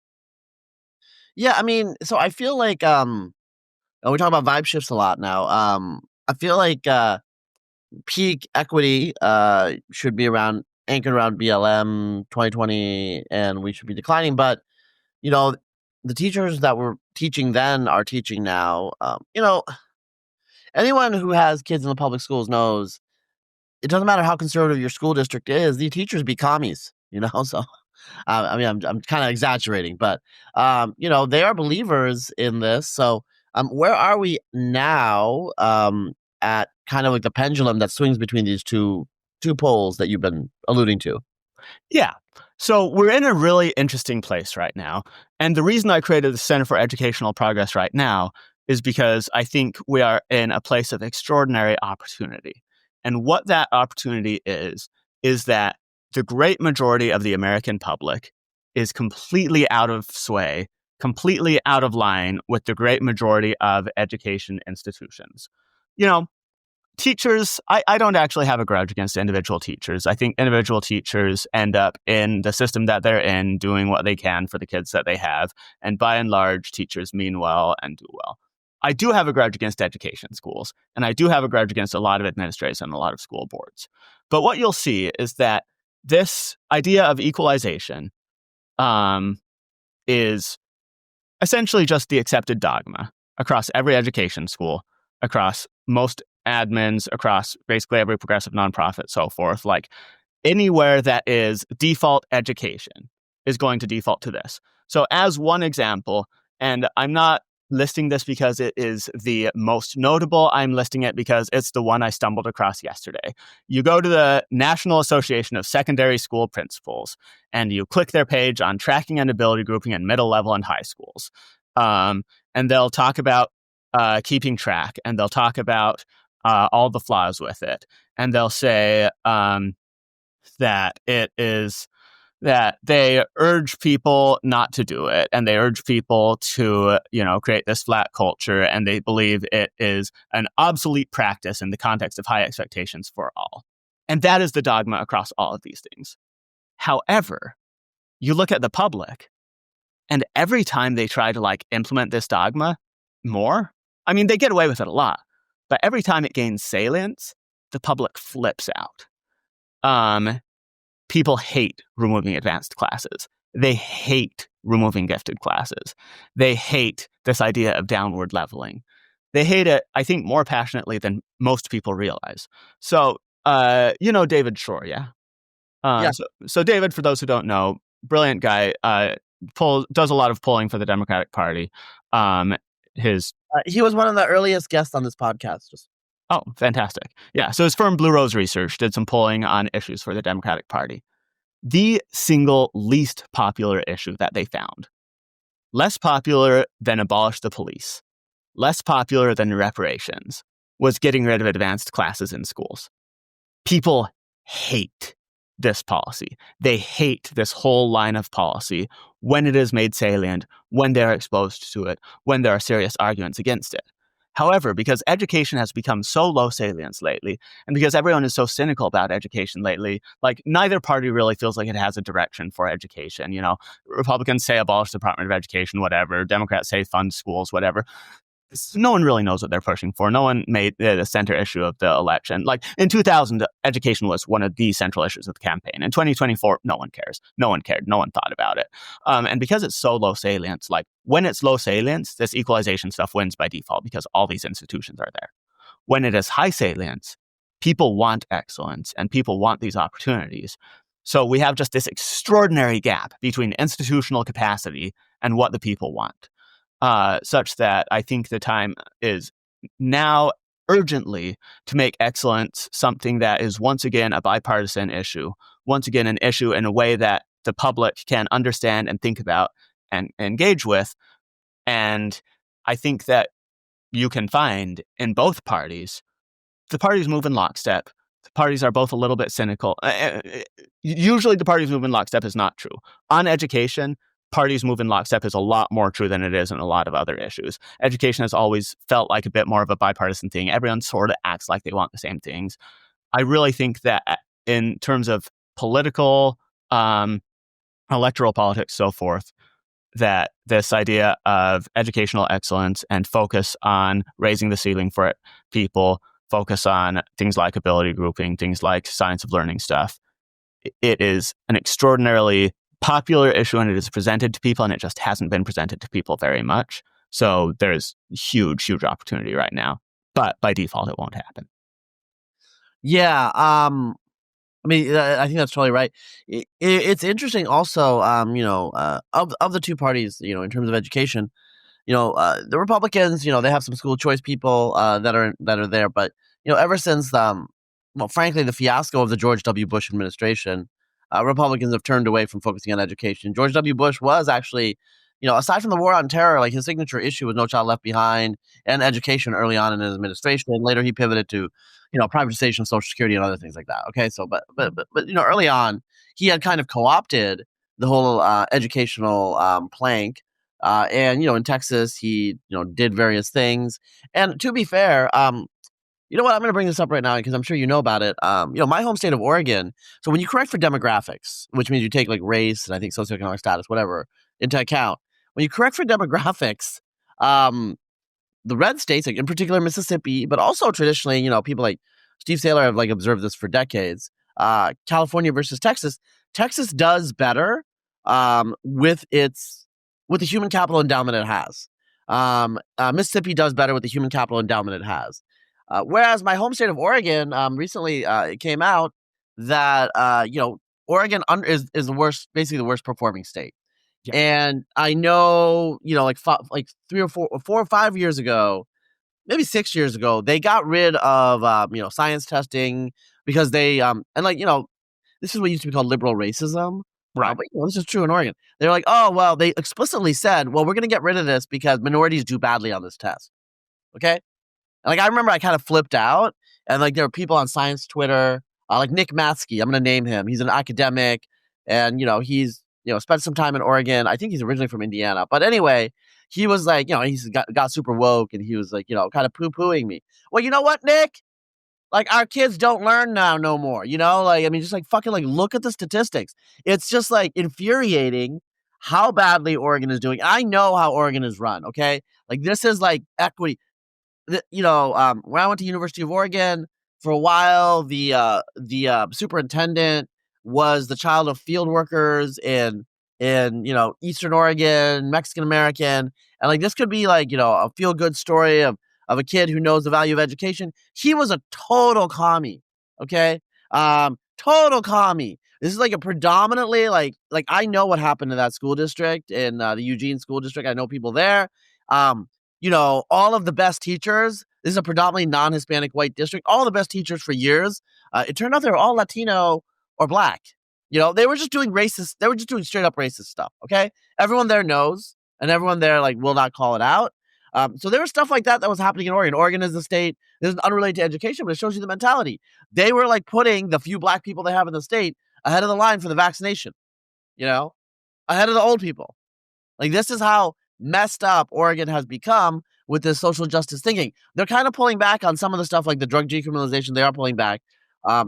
Yeah, I mean, so I feel like we talk about vibe shifts a lot now. I feel like peak equity should be anchored around BLM 2020, and we should be declining. But the teachers that were teaching then are teaching now. Anyone who has kids in the public schools knows it doesn't matter how conservative your school district is; the teachers be commies. So I'm kind of exaggerating, but they are believers in this. So where are we now at kind of like the pendulum that swings between these two poles that you've been alluding to? Yeah. So we're in a really interesting place right now. And the reason I created the Center for Educational Progress right now is because I think we are in a place of extraordinary opportunity. And what that opportunity is that the great majority of the American public is completely out of sway, completely out of line with the great majority of education institutions. Teachers, I don't actually have a grudge against individual teachers. I think individual teachers end up in the system that they're in doing what they can for the kids that they have. And by and large, teachers mean well and do well. I do have a grudge against education schools, and I do have a grudge against a lot of administrators and a lot of school boards. But what you'll see is that this idea of equalization is essentially just the accepted dogma across every education school, across most admins, across basically every progressive nonprofit, so forth. Like anywhere that is default education is going to default to this. So as one example, and I'm not listing this because it is the most notable, I'm listing it because it's the one I stumbled across yesterday. You go to the National Association of Secondary School Principals, and you click their page on tracking and ability grouping in middle level and high schools. And they'll talk about keeping track, and they'll talk about all the flaws with it. And they'll say that it is that they urge people not to do it, and they urge people to, create this flat culture, and they believe it is an obsolete practice in the context of high expectations for all. And that is the dogma across all of these things. However, you look at the public, and every time they try to implement this dogma more, I mean, they get away with it a lot, but every time it gains salience, the public flips out. People hate removing advanced classes. They hate removing gifted classes. They hate this idea of downward leveling. They hate it, I think, more passionately than most people realize. So, David Shore, yeah? Yeah. So David, for those who don't know, brilliant guy, does a lot of polling for the Democratic Party. He was one of the earliest guests on this podcast. Oh, fantastic. Yeah, so his firm Blue Rose Research did some polling on issues for the Democratic Party. The single least popular issue that they found, less popular than abolish the police, less popular than reparations, was getting rid of advanced classes in schools. People hate this policy. They hate this whole line of policy when it is made salient, when they're exposed to it, when there are serious arguments against it. However, because education has become so low salience lately, and because everyone is so cynical about education lately, neither party really feels like it has a direction for education. Republicans say abolish the Department of Education, whatever. Democrats say fund schools, whatever. No one really knows what they're pushing for. No one made it a center issue of the election. In 2000, education was one of the central issues of the campaign. In 2024, no one cares. No one cared. No one thought about it. And because it's so low salience, when it's low salience, this equalization stuff wins by default because all these institutions are there. When it is high salience, people want excellence and people want these opportunities. So we have just this extraordinary gap between institutional capacity and what the people want. Such that I think the time is now urgently to make excellence something that is once again a bipartisan issue, once again an issue in a way that the public can understand and think about and engage with. And I think that you can find in both parties, the parties move in lockstep. The parties are both a little bit cynical. Usually the parties move in lockstep is not true. On education, parties move in lockstep is a lot more true than it is in a lot of other issues. Education has always felt like a bit more of a bipartisan thing. Everyone sort of acts like they want the same things. I really think that in terms of political, electoral politics, so forth, that this idea of educational excellence and focus on raising the ceiling for people, focus on things like ability grouping, things like science of learning stuff, it is an extraordinarily popular issue, and it is presented to people, and it just hasn't been presented to people very much. So there's huge opportunity right now, but by default, it won't happen. Yeah, I think that's totally right. It's interesting also, of the two parties, in terms of education, the Republicans, they have some school choice people that are there, but ever since frankly, the fiasco of the George W. Bush administration, Republicans have turned away from focusing on education. George W. Bush was actually, aside from the war on terror, his signature issue was No Child Left Behind and education early on in his administration. Later, he pivoted to, privatization of Social Security and other things like that. Okay, so but early on, he had kind of co-opted the whole educational plank. And in Texas, he did various things. And to be fair, you know what? I'm going to bring this up right now because I'm sure you know about it. My home state of Oregon. So when you correct for demographics, which means you take race and I think socioeconomic status, whatever, into account, when you correct for demographics, the red states, in particular Mississippi, but also traditionally, people like Steve Saylor have observed this for decades. California versus Texas. Texas does better with the human capital endowment it has. Mississippi does better with the human capital endowment it has. Whereas my home state of Oregon, recently it came out that Oregon is the worst, basically the worst performing state. Yeah. And I know, like 3 or 4 or 5 years ago, maybe 6 years ago, they got rid of science testing because they this is what used to be called liberal racism. Right. But this is true in Oregon. They're like, oh well, they explicitly said, well, we're going to get rid of this because minorities do badly on this test. Okay. And I remember I kind of flipped out, and there were people on science Twitter, like Nick Matsky. I'm going to name him. He's an academic, and he's spent some time in Oregon. I think he's originally from Indiana, but anyway, he was like, he's got super woke, and he was like, kind of poo-pooing me. Well, you know what, Nick? Our kids don't learn now no more. Just fucking look at the statistics. It's just infuriating how badly Oregon is doing. I know how Oregon is run. Okay, this is equity. When I went to University of Oregon for a while, the superintendent was the child of field workers in Eastern Oregon, Mexican American, and this could be a feel good story of a kid who knows the value of education. He was a total commie. Okay, total commie. This is a predominantly I know what happened to that school district in the Eugene school district. I know people there. All of the best teachers, this is a predominantly non-Hispanic white district, all the best teachers for years, it turned out they were all Latino or Black. They were just doing straight up racist stuff, okay? Everyone there knows, and everyone there, will not call it out. So there was stuff like that was happening in Oregon. Oregon is the state, this is unrelated to education, but it shows you the mentality. They were, putting the few Black people they have in the state ahead of the line for the vaccination, ahead of the old people. This is how messed up Oregon has become with this social justice thinking. They're kind of pulling back on some of the stuff like the drug decriminalization. They are pulling back.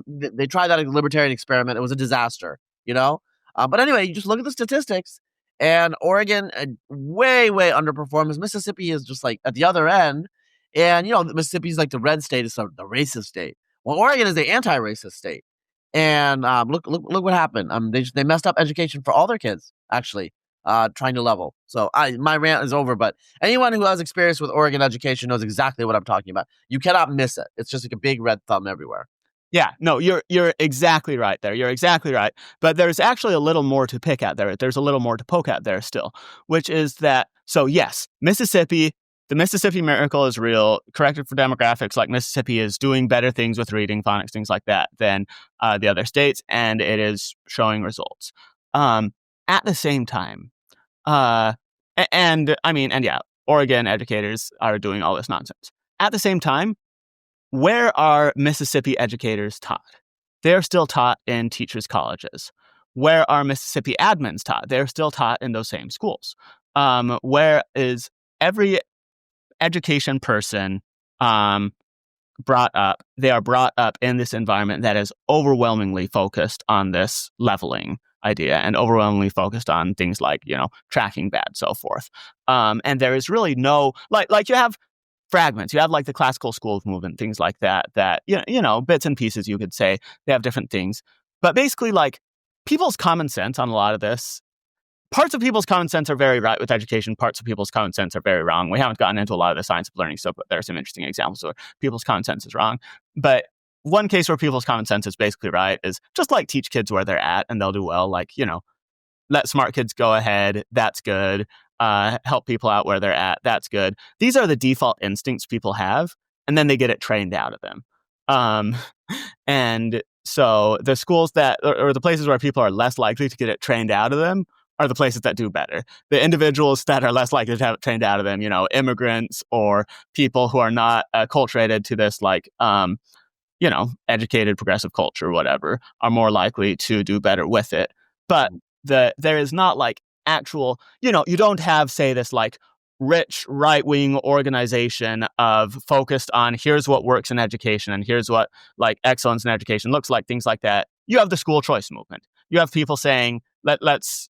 They tried that libertarian experiment. It was a disaster, But anyway, you just look at the statistics, and Oregon way, way underperforms. Mississippi is just at the other end. And, Mississippi is the red state, is the racist state. Well, Oregon is the anti-racist state. And look what happened. They messed up education for all their kids, actually. Trying to level. So my rant is over, but anyone who has experience with Oregon education knows exactly what I'm talking about. You cannot miss it. It's just a big red thumb everywhere. Yeah, no, you're exactly right there. You're exactly right. But there's actually a little more to pick at there. There's a little more to poke at there still, which is that, so yes, Mississippi, the Mississippi miracle is real. Corrected for demographics, Mississippi is doing better things with reading, phonics, things like that than the other states, and it is showing results. At the same time, Oregon educators are doing all this nonsense. At the same time, where are Mississippi educators taught? They're still taught in teachers' colleges. Where are Mississippi admins taught? They're still taught in those same schools. Where is every education person brought up? They are brought up in this environment that is overwhelmingly focused on this leveling idea and overwhelmingly focused on things like, tracking bad, so forth. And there is really no, you have fragments. You have the classical schools movement, things like that, bits and pieces, you could say. They have different things. But basically, people's common sense on a lot of this, parts of people's common sense are very right with education. Parts of people's common sense are very wrong. We haven't gotten into a lot of the science of learning stuff, but there are some interesting examples where people's common sense is wrong. But one case where people's common sense is basically right is just teach kids where they're at and they'll do well. Let smart kids go ahead. That's good. Help people out where they're at. That's good. These are the default instincts people have, and then they get it trained out of them. And so the schools that, or the places where people are less likely to get it trained out of them are the places that do better. The individuals that are less likely to have it trained out of them, immigrants or people who are not acculturated to this, educated progressive culture, whatever, are more likely to do better with it. But there is not actual, you don't have, say, this rich right-wing organization of focused on here's what works in education and here's what excellence in education looks like, things like that. You have the school choice movement. You have people saying, let's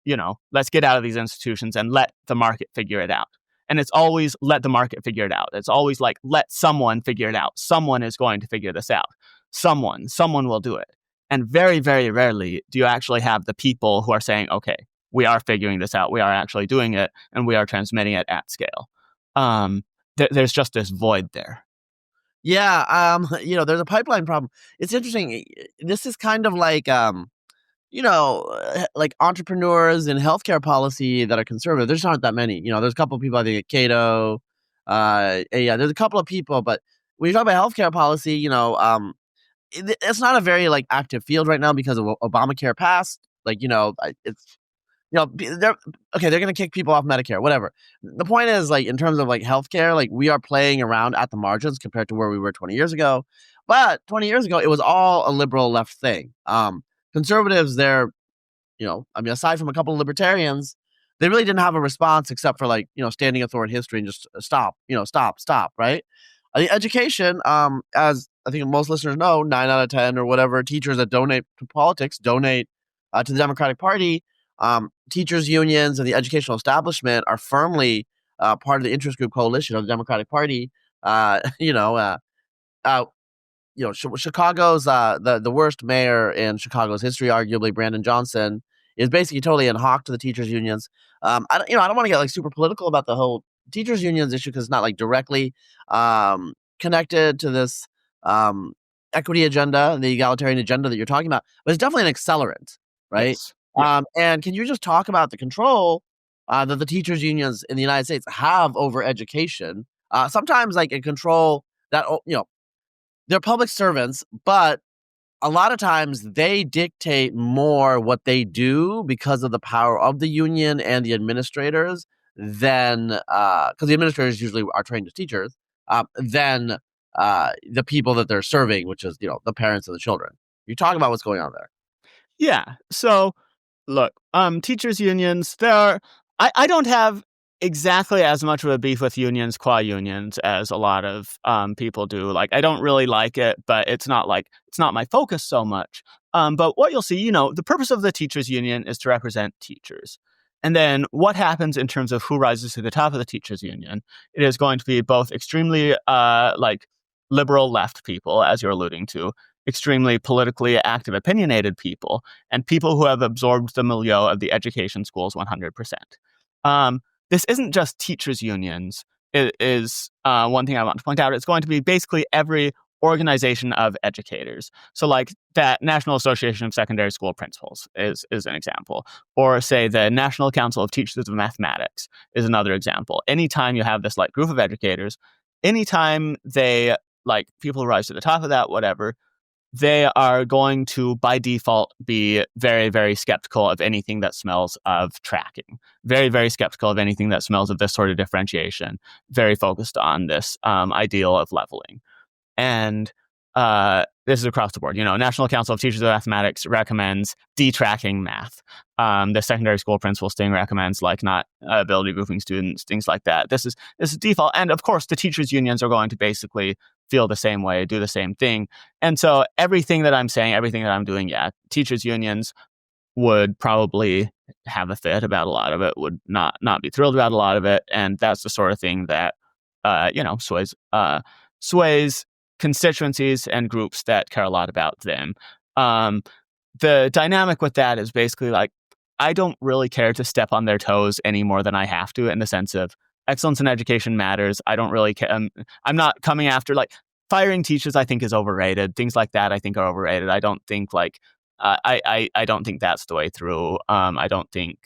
get out of these institutions and let the market figure it out. And it's always let the market figure it out. It's always let someone figure it out. Someone is going to figure this out. Someone will do it. And very, very rarely do you actually have the people who are saying, okay, we are figuring this out, we are actually doing it, and we are transmitting it at scale. There's just this void there. Yeah, there's a pipeline problem. It's interesting. This is kind of like, like entrepreneurs in healthcare policy that are conservative. There's aren't that many. There's a couple of people, I think, at Cato. Yeah, there's a couple of people, but when you talk about healthcare policy, it's not a very like active field right now because of Obamacare passed. It's they're okay. They're gonna kick people off Medicare, whatever. The point is, like, in terms of like healthcare, like we are playing around at the margins compared to where we were 20 years ago. But 20 years ago, it was all a liberal left thing. Conservatives, aside from a couple of libertarians, they really didn't have a response except for standing authority history and just stop, right? I think education, as I think most listeners know, 9 out of 10 or whatever teachers that donate to politics donate to the Democratic Party. Teachers unions and the educational establishment are firmly part of the interest group coalition of the Democratic Party. Chicago's the worst mayor in Chicago's history, arguably Brandon Johnson, is basically totally in hock to the teachers unions. I don't want to get like super political about the whole teachers unions issue because it's not like directly connected to this equity agenda and the egalitarian agenda that you're talking about, but it's definitely an accelerant, right? Yes. Yeah. And can you just talk about the control that the teachers unions in the United States have over education? Sometimes like a control that, they're public servants, but a lot of times they dictate more what they do because of the power of the union and the administrators than, because the administrators usually are trained as teachers, than the people that they're serving, which is, the parents of the children. You talk about what's going on there. Yeah. So look, teachers unions, I don't have exactly as much of a beef with unions qua unions as a lot of people do. Like, I don't really like it, but it's not my focus so much. But what you'll see, the purpose of the teachers union is to represent teachers. And then what happens in terms of who rises to the top of the teachers union, it is going to be both extremely liberal left people, as you're alluding to, extremely politically active, opinionated people, and people who have absorbed the milieu of the education schools 100%. This isn't just teachers unions. It is one thing I want to point out. It's going to be basically every organization of educators. So like that National Association of Secondary School Principals is an example. Or say the National Council of Teachers of Mathematics is another example. Anytime you have this like group of educators, anytime they like people who rise to the top of that, whatever, they are going to, by default, be very, very skeptical of anything that smells of tracking. Very, very skeptical of anything that smells of this sort of differentiation. Very focused on this ideal of leveling. And this is across the board. National Council of Teachers of Mathematics recommends detracking math. The secondary school principals thing recommends not ability grouping students, things like that. This is default. And of course, the teachers unions are going to basically feel the same way, do the same thing. And so everything that I'm saying, everything that I'm doing, teachers unions would probably have a fit about a lot of it, would not be thrilled about a lot of it. And that's the sort of thing that, sways constituencies and groups that care a lot about them. The dynamic with that is basically I don't really care to step on their toes any more than I have to, in the sense of excellence in education matters. I don't really care. I'm not coming after firing teachers. I think is overrated. Things like that I think are overrated. I don't think I don't think that's the way through. I don't think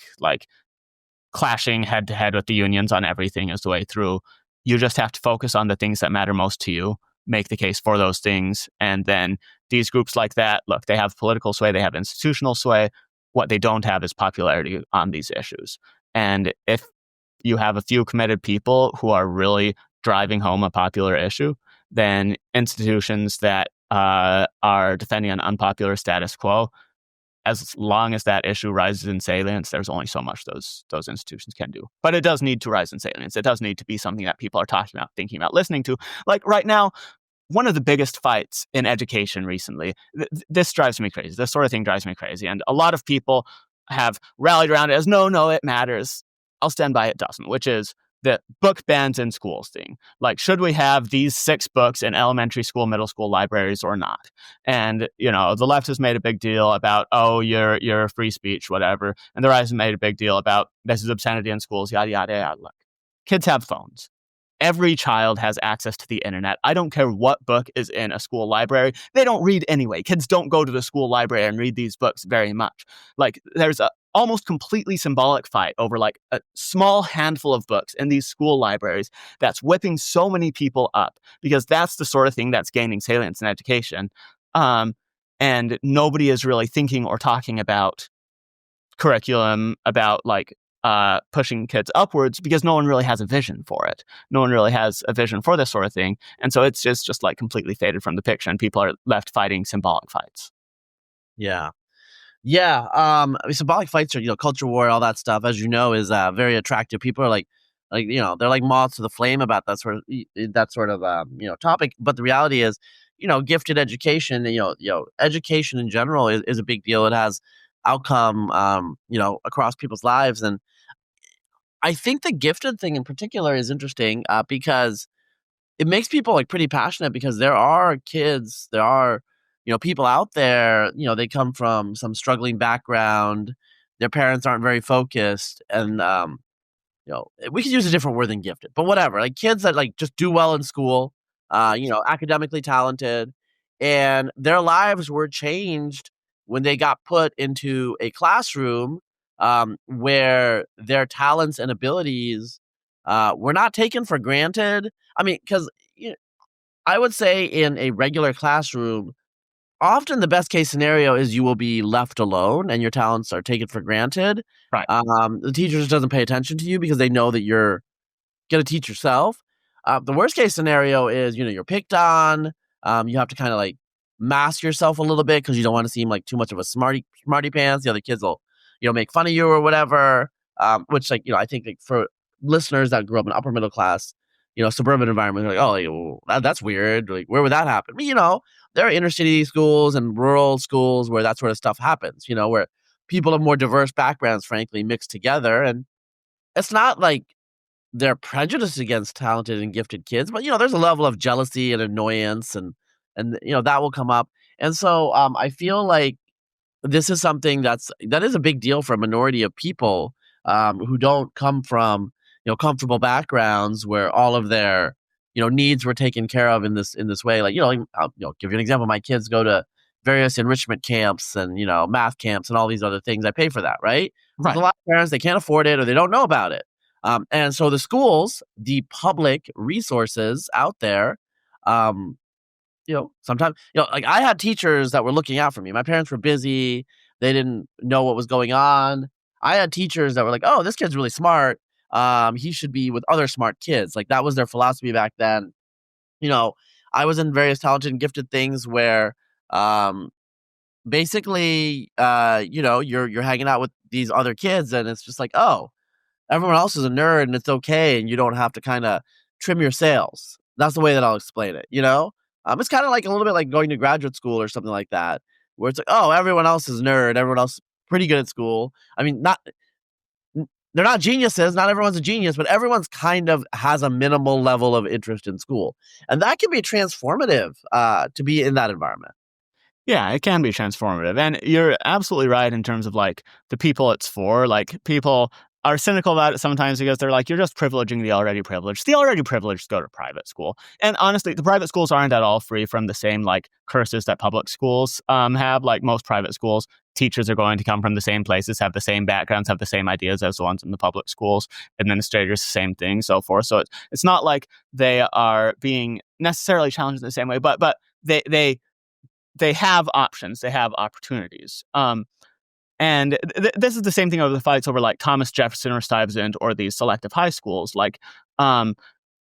clashing head to head with the unions on everything is the way through. You just have to focus on the things that matter most to you, make the case for those things, and then these groups like that, look, they have political sway, they have institutional sway. What they don't have is popularity on these issues. And if you have a few committed people who are really driving home a popular issue, then institutions that are defending an unpopular status quo, as long as that issue rises in salience, there's only so much those institutions can do. But it does need to rise in salience. It does need to be something that people are talking about, thinking about, listening to. Right now, one of the biggest fights in education recently, this drives me crazy. This sort of thing drives me crazy. And a lot of people have rallied around it as, no, it matters. I'll stand by it doesn't, which is the book bans in schools thing. Like, should we have these 6 books in elementary school, middle school libraries or not? And, the left has made a big deal about, oh, you're free speech, whatever. And the right has made a big deal about this is obscenity in schools, yada, yada, yada. Look, kids have phones. Every child has access to the internet. I don't care what book is in a school library. They don't read anyway. Kids don't go to the school library and read these books very much. Like, there's a almost completely symbolic fight over like a small handful of books in these school libraries that's whipping so many people up, because that's the sort of thing that's gaining salience in education. And nobody is really thinking or talking about curriculum, about like pushing kids upwards, because no one really has a vision for it. No one really has a vision for this sort of thing. And so it's just like completely faded from the picture, and people are left fighting symbolic fights. Yeah. Yeah. Symbolic fights are, culture war, all that stuff, as you know, is very attractive. People are like, they're like moths to the flame about that sort of topic. But the reality is, gifted education, education in general is a big deal. It has outcome, across people's lives. And I think the gifted thing in particular is interesting because it makes people like pretty passionate, because there are kids, there are, people out there, they come from some struggling background. Their parents aren't very focused. And, we could use a different word than gifted, but whatever. Like kids that like just do well in school, academically talented, and their lives were changed when they got put into a classroom where their talents and abilities were not taken for granted. I mean, because I would say in a regular classroom, often the best case scenario is you will be left alone and your talents are taken for granted. Right. The teacher just doesn't pay attention to you because they know that you're going to teach yourself. The worst case scenario is, you're picked on. You have to kind of like mask yourself a little bit because you don't want to seem like too much of a smarty pants. The other kids will, make fun of you or whatever. Which like, I think like for listeners that grew up in upper middle class, suburban environment, they're like, oh, like, well, that's weird. Like, where would that happen? But, there are inner city schools and rural schools where that sort of stuff happens, where people of more diverse backgrounds, frankly, mix together. And it's not like they're prejudiced against talented and gifted kids, but, there's a level of jealousy and annoyance and that will come up. And so I feel like this is something that is a big deal for a minority of people who don't come from, comfortable backgrounds where all of their, needs were taken care of in this way. Like, I'll give you an example. My kids go to various enrichment camps and, math camps and all these other things. I pay for that, right? Right. There's a lot of parents, they can't afford it or they don't know about it. And so the schools, the public resources out there, sometimes, like I had teachers that were looking out for me. My parents were busy. They didn't know what was going on. I had teachers that were like, oh, this kid's really smart. He should be with other smart kids. Like that was their philosophy back then. I was in various talented and gifted things where, basically, you're hanging out with these other kids and it's just like, oh, everyone else is a nerd and it's okay. And you don't have to kind of trim your sails. That's the way that I'll explain it. It's kind of like a little bit like going to graduate school or something like that, where it's like, oh, everyone else is nerd. Everyone else pretty good at school. I mean, they're not geniuses. Not everyone's a genius, but everyone's kind of has a minimal level of interest in school. And that can be transformative to be in that environment. Yeah, it can be transformative. And you're absolutely right in terms of like the people it's for. Like people are cynical about it sometimes because they're like, you're just privileging the already privileged. The already privileged go to private school. And honestly, the private schools aren't at all free from the same like curses that public schools have. Like most private schools, teachers are going to come from the same places, have the same backgrounds, have the same ideas as the ones in the public schools. Administrators, the same thing, so forth. So it's not like they are being necessarily challenged in the same way, but they have options, they have opportunities. And this is the same thing over the fights over like Thomas Jefferson or Stuyvesant or these selective high schools. Like,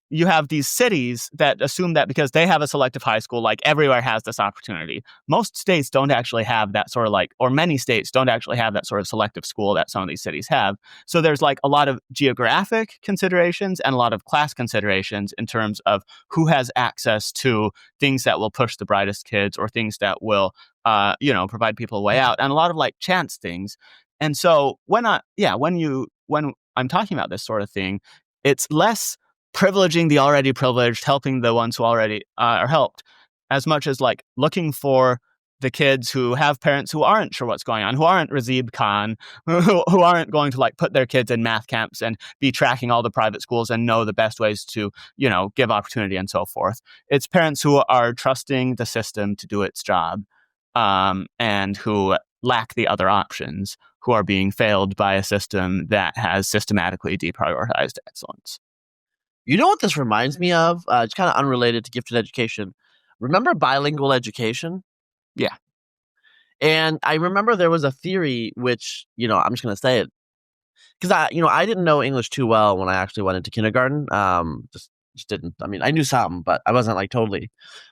you have these cities that assume that because they have a selective high school, like everywhere has this opportunity. Most states don't actually have that sort of like, or many states don't actually have that sort of selective school that some of these cities have. So there's like a lot of geographic considerations and a lot of class considerations in terms of who has access to things that will push the brightest kids or things that will, provide people a way out, and a lot of like chance things. And so when I'm talking about this sort of thing, it's less privileging the already privileged, helping the ones who already are helped, as much as like looking for the kids who have parents who aren't sure what's going on, who aren't Razib Khan, who aren't going to like put their kids in math camps and be tracking all the private schools and know the best ways to, give opportunity and so forth. It's parents who are trusting the system to do its job, and who lack the other options, who are being failed by a system that has systematically deprioritized excellence. You know what this reminds me of? It's kind of unrelated to gifted education. Remember bilingual education? Yeah. And I remember there was a theory which, I'm just going to say it because I didn't know English too well when I actually went into kindergarten. Just didn't. I mean, I knew some, but I wasn't like totally.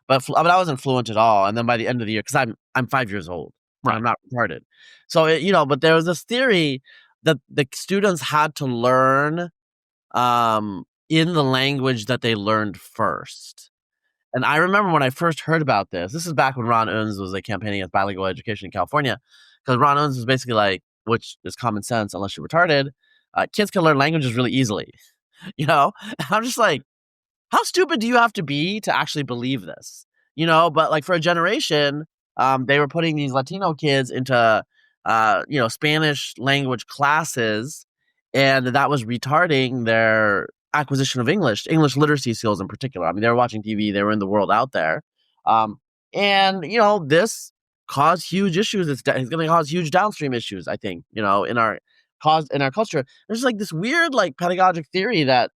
But I wasn't fluent at all. And then by the end of the year, because I'm 5 years old, right. I'm not retarded. So but there was this theory that the students had to learn in the language that they learned first. And I remember when I first heard about this is back when Ron Unz was like campaigning against bilingual education in California, because Ron Unz was basically like, which is common sense unless you're retarded, kids can learn languages really easily, And I'm just like, how stupid do you have to be to actually believe this? But like for a generation, they were putting these Latino kids into, Spanish language classes, and that was retarding their acquisition of English literacy skills in particular. I mean, they were watching TV, they were in the world out there. And this caused huge issues. It's going to cause huge downstream issues, I think, in our culture. There's like this weird, like pedagogic theory that,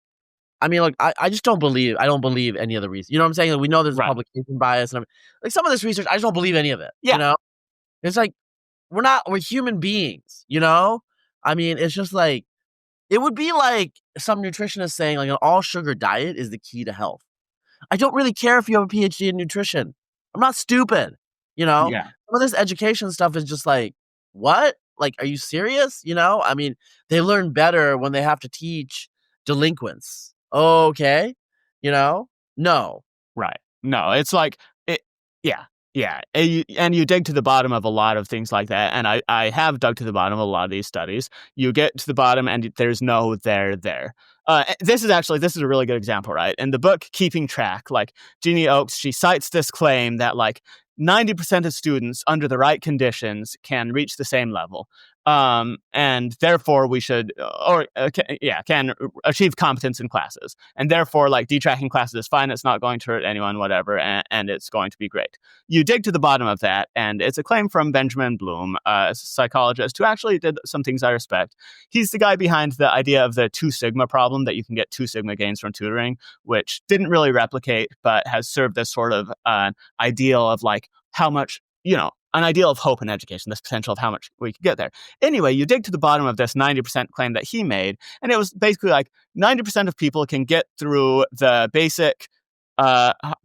I mean, look, I just don't believe any of the research. You know what I'm saying? Like, we know there's a publication bias and like some of this research, I just don't believe any of it. Yeah. It's like, we're human beings, I mean, it's just like, it would be like some nutritionist saying like an all sugar diet is the key to health. I don't really care if you have a PhD in nutrition. I'm not stupid. Yeah. Some of this education stuff is just like, what? Like, are you serious? I mean, they learn better when they have to teach delinquents. Okay. No. Right. No, it's like, yeah. Yeah. And you dig to the bottom of a lot of things like that. And I have dug to the bottom of a lot of these studies. You get to the bottom and there's no there. This is a really good example, right? In the book, Keeping Track, like Jeannie Oakes, she cites this claim that like 90% of students under the right conditions can reach the same level. And therefore we should, can achieve competence in classes. And therefore, like, detracking classes is fine. It's not going to hurt anyone, whatever. And it's going to be great. You dig to the bottom of that. And it's a claim from Benjamin Bloom, a psychologist who actually did some things I respect. He's the guy behind the idea of the 2 sigma problem, that you can get 2 sigma gains from tutoring, which didn't really replicate, but has served as sort of an ideal of like how much, an ideal of hope in education, this potential of how much we could get there. Anyway, you dig to the bottom of this 90% claim that he made, and it was basically like 90% of people can get through the basic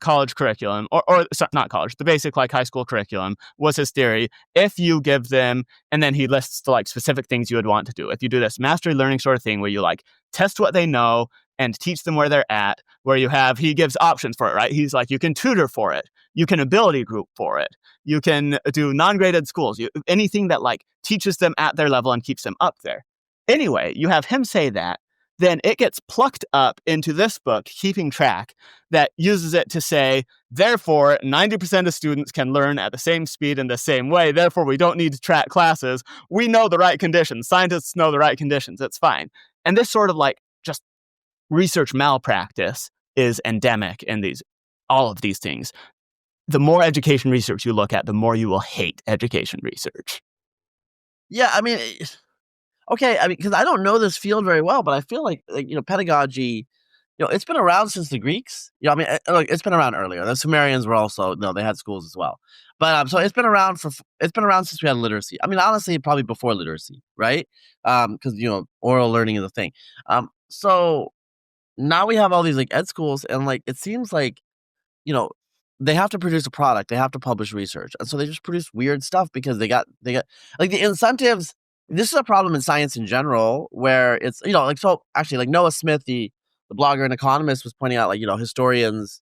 college curriculum, or sorry, not college, the basic like high school curriculum was his theory. If you give them, and then he lists the like specific things you would want to do. If you do this mastery learning sort of thing where you like test what they know and teach them where they're at, where he gives options for it, right? He's like, you can tutor for it. You can ability group for it. You can do non-graded schools. Anything that like teaches them at their level and keeps them up there. Anyway, you have him say that. Then it gets plucked up into this book, Keeping Track, that uses it to say, therefore, 90% of students can learn at the same speed in the same way. Therefore, we don't need to track classes. We know the right conditions. Scientists know the right conditions. It's fine. And this sort of like just research malpractice is endemic in all of these things. The more education research you look at, the more you will hate education research. Yeah, I mean, okay, I mean, because I don't know this field very well, but I feel like pedagogy, it's been around since the Greeks. I mean, it's been around earlier. The Sumerians were also, they had schools as well. But so it's been around since we had literacy. I mean, honestly, probably before literacy, right? Because oral learning is a thing. So now we have all these like ed schools, and like it seems like, they have to produce a product, they have to publish research, and so they just produce weird stuff because they got like the incentives. This is a problem in science in general, where it's so actually like Noah Smith, the blogger and economist, was pointing out like historians,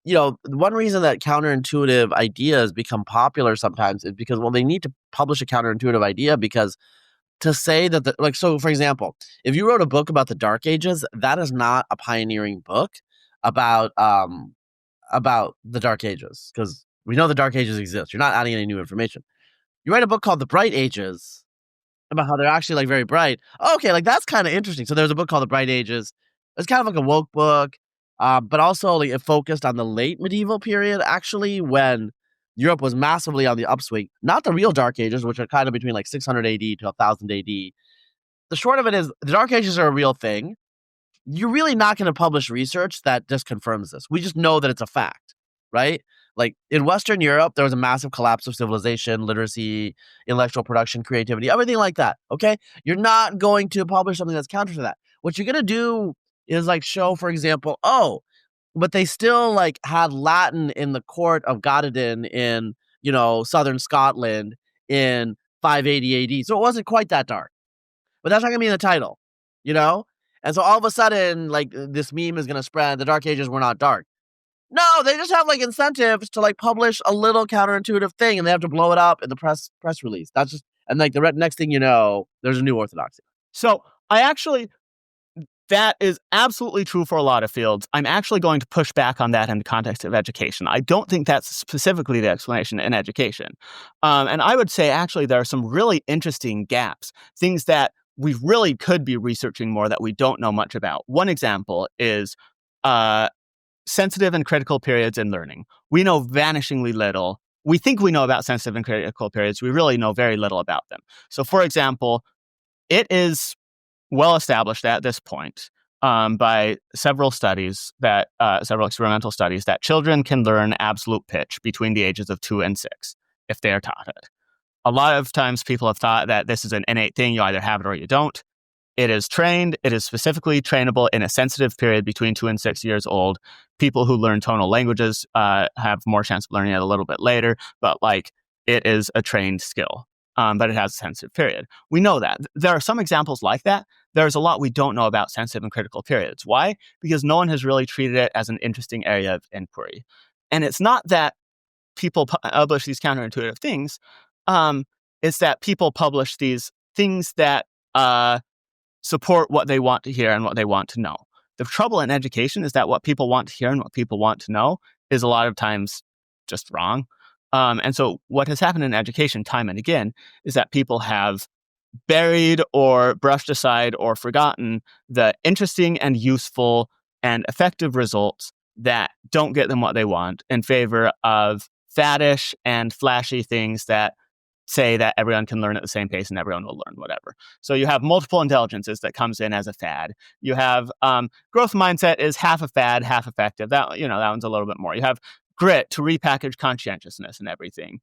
one reason that counterintuitive ideas become popular sometimes is because they need to publish a counterintuitive idea because to say that, so for example, if you wrote a book about the Dark Ages, that is not a pioneering book about the Dark Ages, because we know the Dark Ages exist. You're not adding any new information. You write a book called The Bright Ages about how they're actually like very bright. Okay, like that's kind of interesting. So there's a book called The Bright Ages. It's kind of like a woke book, but also like it focused on the late medieval period, actually, when Europe was massively on the upswing. Not the real Dark Ages, which are kind of between like 600 AD to 1000 AD. The short of it is the Dark Ages are a real thing. You're really not going to publish research that disconfirms this. We just know that it's a fact, right? Like in Western Europe, there was a massive collapse of civilization, literacy, intellectual production, creativity, everything like that. Okay. You're not going to publish something that's counter to that. What you're going to do is like show, for example, but they still like had Latin in the court of Gododin in, southern Scotland in 580 AD. So it wasn't quite that dark. But that's not going to be in the title, And so all of a sudden, like, this meme is going to spread. The Dark Ages were not dark. No, they just have, like, incentives to, like, publish a little counterintuitive thing, and they have to blow it up in the press release. That's just, and, like, the next thing you know, there's a new orthodoxy. So that is absolutely true for a lot of fields. I'm actually going to push back on that in the context of education. I don't think that's specifically the explanation in education. And I would say, actually, there are some really interesting gaps, things that we really could be researching more that we don't know much about. One example is sensitive and critical periods in learning. We know vanishingly little. We think we know about sensitive and critical periods. We really know very little about them. So, for example, it is well established at this point by several experimental studies, that children can learn absolute pitch between the ages of 2 and 6 if they are taught it. A lot of times people have thought that this is an innate thing. You either have it or you don't. It is trained. It is specifically trainable in a sensitive period between 2 and 6 years old. People who learn tonal languages have more chance of learning it a little bit later, but like it is a trained skill. But it has a sensitive period. We know that. There are some examples like that. There's a lot we don't know about sensitive and critical periods. Why? Because no one has really treated it as an interesting area of inquiry. And it's not that people publish these counterintuitive things. It's that people publish these things that support what they want to hear and what they want to know. The trouble in education is that what people want to hear and what people want to know is a lot of times just wrong. And so what has happened in education time and again is that people have buried or brushed aside or forgotten the interesting and useful and effective results that don't get them what they want in favor of faddish and flashy things that say that everyone can learn at the same pace and everyone will learn whatever. So you have multiple intelligences that comes in as a fad. You have growth mindset is half a fad, half effective. That one's a little bit more. You have grit to repackage conscientiousness and everything.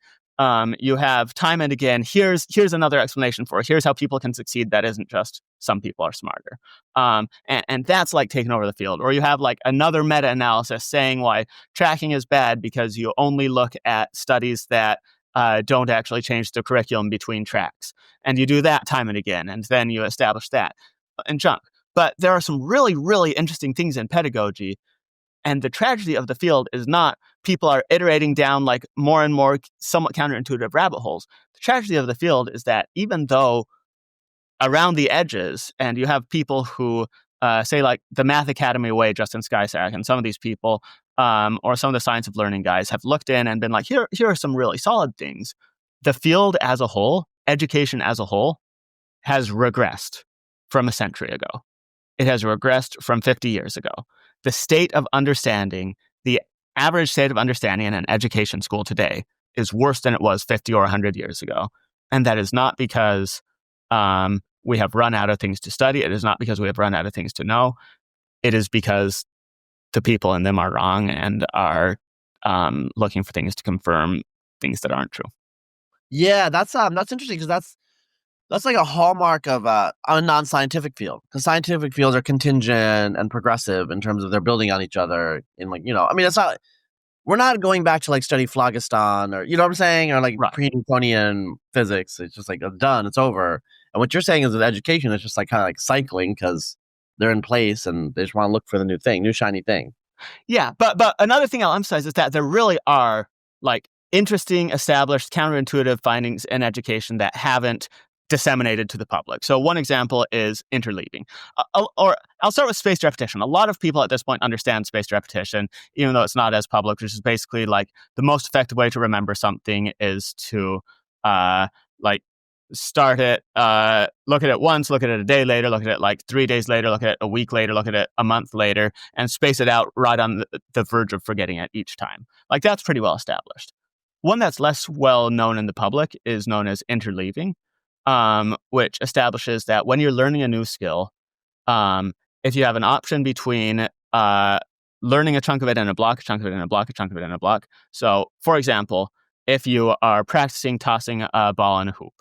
You have time and again, here's another explanation for it. Here's how people can succeed. That isn't just some people are smarter. And that's like taking over the field. Or you have like another meta-analysis saying why tracking is bad because you only look at studies that don't actually change the curriculum between tracks. And you do that time and again, and then you establish that and junk. But there are some really, really interesting things in pedagogy. And the tragedy of the field is not people are iterating down like more and more somewhat counterintuitive rabbit holes. The tragedy of the field is that even though around the edges, and you have people who say like the Math Academy way, Justin Skysack, and some of these people, or some of the science of learning guys have looked in and been like, here are some really solid things. The field as a whole, education as a whole, has regressed from a century ago. It has regressed from 50 years ago. The state of understanding, the average state of understanding in an education school today is worse than it was 50 or 100 years ago. And that is not because we have run out of things to study. It is not because we have run out of things to know. It is because the people in them are wrong and are looking for things to confirm things that aren't true. Yeah, that's interesting because that's like a hallmark of a non-scientific field, because scientific fields are contingent and progressive in terms of they're building on each other in it's not, we're not going back to like study phlogiston or, you know what I'm saying? Or like pre-Newtonian physics. It's just like done, it's over. And what you're saying is that education is just like kind of like cycling because they're in place and they just want to look for the new thing, new shiny thing. Yeah, but another thing I'll emphasize is that there really are like interesting, established, counterintuitive findings in education that haven't disseminated to the public. So one example is interleaving. Or I'll start with spaced repetition. A lot of people at this point understand spaced repetition, even though it's not as public, which is basically like the most effective way to remember something is to like start it, look at it once, look at it a day later, look at it like 3 days later, look at it a week later, look at it a month later, and space it out right on the verge of forgetting it each time. Like that's pretty well established. One that's less well known in the public is known as interleaving, which establishes that when you're learning a new skill, if you have an option between learning a chunk of it in a block, a chunk of it in a block, a chunk of it in a block. So, for example, if you are practicing tossing a ball in a hoop,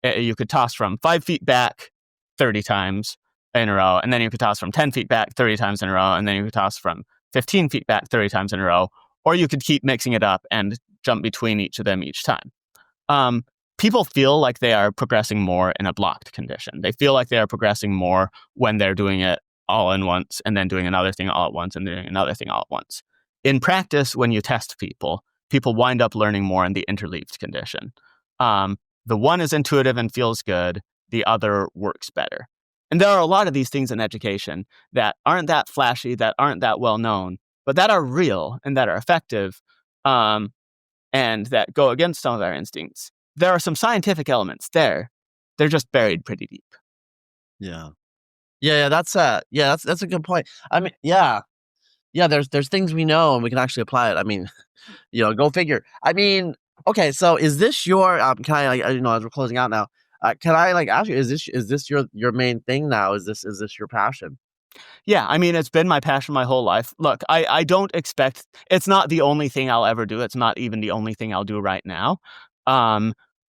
you could toss from 5 feet back 30 times in a row, and then you could toss from 10 feet back 30 times in a row, and then you could toss from 15 feet back 30 times in a row, or you could keep mixing it up and jump between each of them each time. People feel like they are progressing more in a blocked condition. They feel like they are progressing more when they're doing it all in once and then doing another thing all at once and doing another thing all at once. In practice, when you test people wind up learning more in the interleaved condition. The one is intuitive and feels good. The other works better. And there are a lot of these things in education that aren't that flashy, that aren't that well known, but that are real and that are effective, and that go against some of our instincts. There are some scientific elements there. They're just buried pretty deep. Yeah. That's a good point. I mean, there's things we know and we can actually apply it. I mean, go figure. I mean, okay, so is this your can I as we're closing out now, can I ask you, is this your main thing now? Is this your passion? Yeah, I mean, it's been my passion my whole life. Look, I don't expect, it's not the only thing I'll ever do. It's not even the only thing I'll do right now.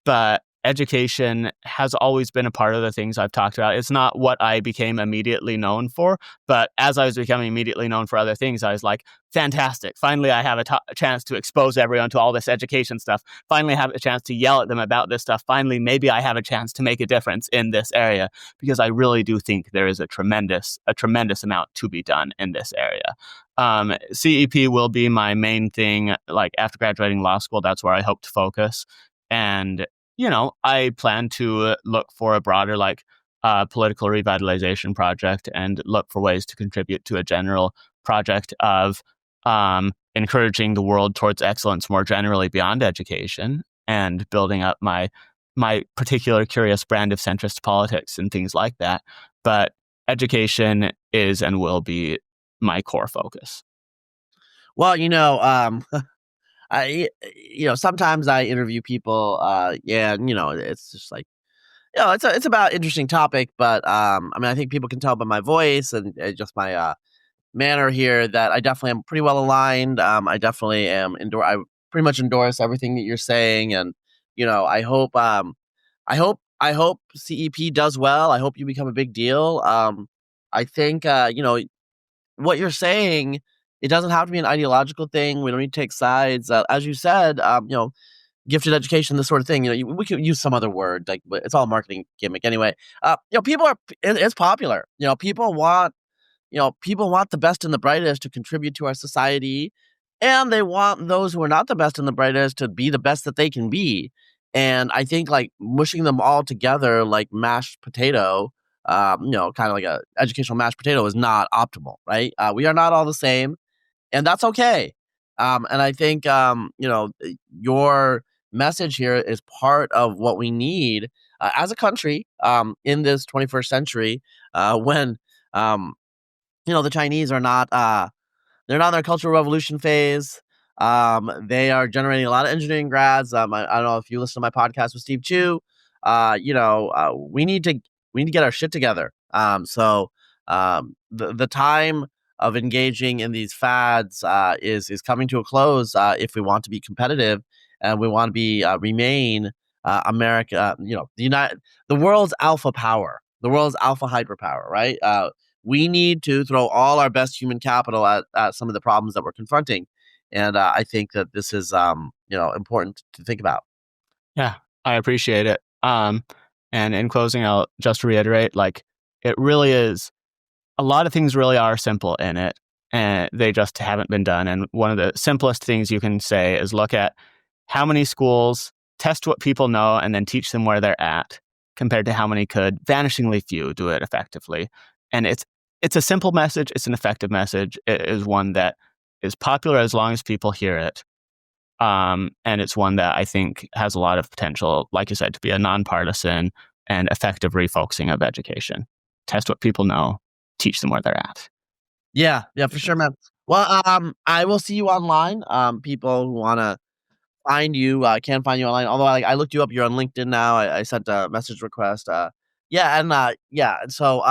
But education has always been a part of the things I've talked about. It's not what I became immediately known for, but as I was becoming immediately known for other things, I was like, fantastic. Finally, I have a chance to expose everyone to all this education stuff. Finally, I have a chance to yell at them about this stuff. Finally, maybe I have a chance to make a difference in this area, because I really do think there is a tremendous amount to be done in this area. CEP will be my main thing. Like after graduating law school, that's where I hope to focus. And I plan to look for a broader political revitalization project and look for ways to contribute to a general project of encouraging the world towards excellence more generally beyond education, and building up my particular curious brand of centrist politics and things like that. But education is and will be my core focus. Well, I sometimes I interview people, it's just like, it's about interesting topic, but I mean, I think people can tell by my voice and just my manner here that I definitely am pretty well aligned. I definitely am I pretty much endorse everything that you're saying, and I hope CEP does well. I hope you become a big deal. I think what you're saying, it doesn't have to be an ideological thing. We don't need to take sides. As you said, gifted education, this sort of thing. We could use some other word, but it's all a marketing gimmick anyway. It's popular. People want the best and the brightest to contribute to our society, and they want those who are not the best and the brightest to be the best that they can be. And I think mushing them all together like mashed potato, kind of like a educational mashed potato, is not optimal, right? We are not all the same. And that's okay. And I think, your message here is part of what we need as a country in this 21st century, when, the Chinese are not, they're not in their Cultural Revolution phase. They are generating a lot of engineering grads. I don't know if you listen to my podcast with Steve Chu. We need to get our shit together. So the time of engaging in these fads is coming to a close if we want to be competitive and we want to be remain America, the world's alpha power, the world's alpha hyperpower, right? We need to throw all our best human capital at some of the problems that we're confronting, and I think that this is important to think about. Yeah, I appreciate it. And in closing, I'll just reiterate, it really is. A lot of things really are simple in it, and they just haven't been done. And one of the simplest things you can say is look at how many schools test what people know and then teach them where they're at, compared to how many could vanishingly few do it effectively. And it's a simple message. It's an effective message. It is one that is popular as long as people hear it. And it's one that I think has a lot of potential, like you said, to be a nonpartisan and effective refocusing of education. Test what people know, teach them where they're at. Yeah, for sure, man. Well, I will see you online. People who want to find you can find you online. Although I looked you up, you're on LinkedIn now. I sent a message request. And so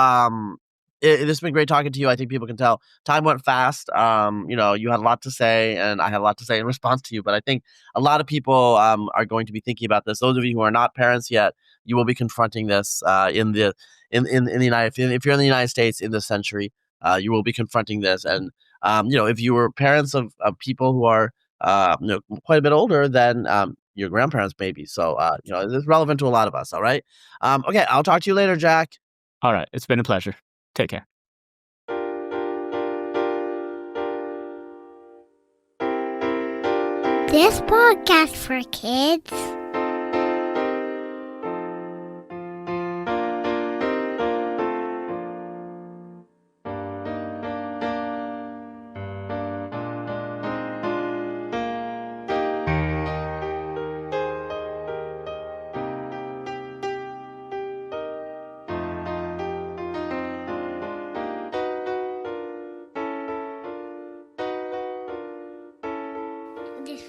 this has been great talking to you. I think people can tell time went fast. You had a lot to say, and I had a lot to say in response to you. But I think a lot of people are going to be thinking about this. Those of you who are not parents yet, you will be confronting this in the United. If you're in the United States in this century, you will be confronting this. And if you were parents of people who are quite a bit older than your grandparents, maybe. So it's relevant to a lot of us. All right. Okay, I'll talk to you later, Jack. All right, it's been a pleasure. Take care. This podcast for kids. This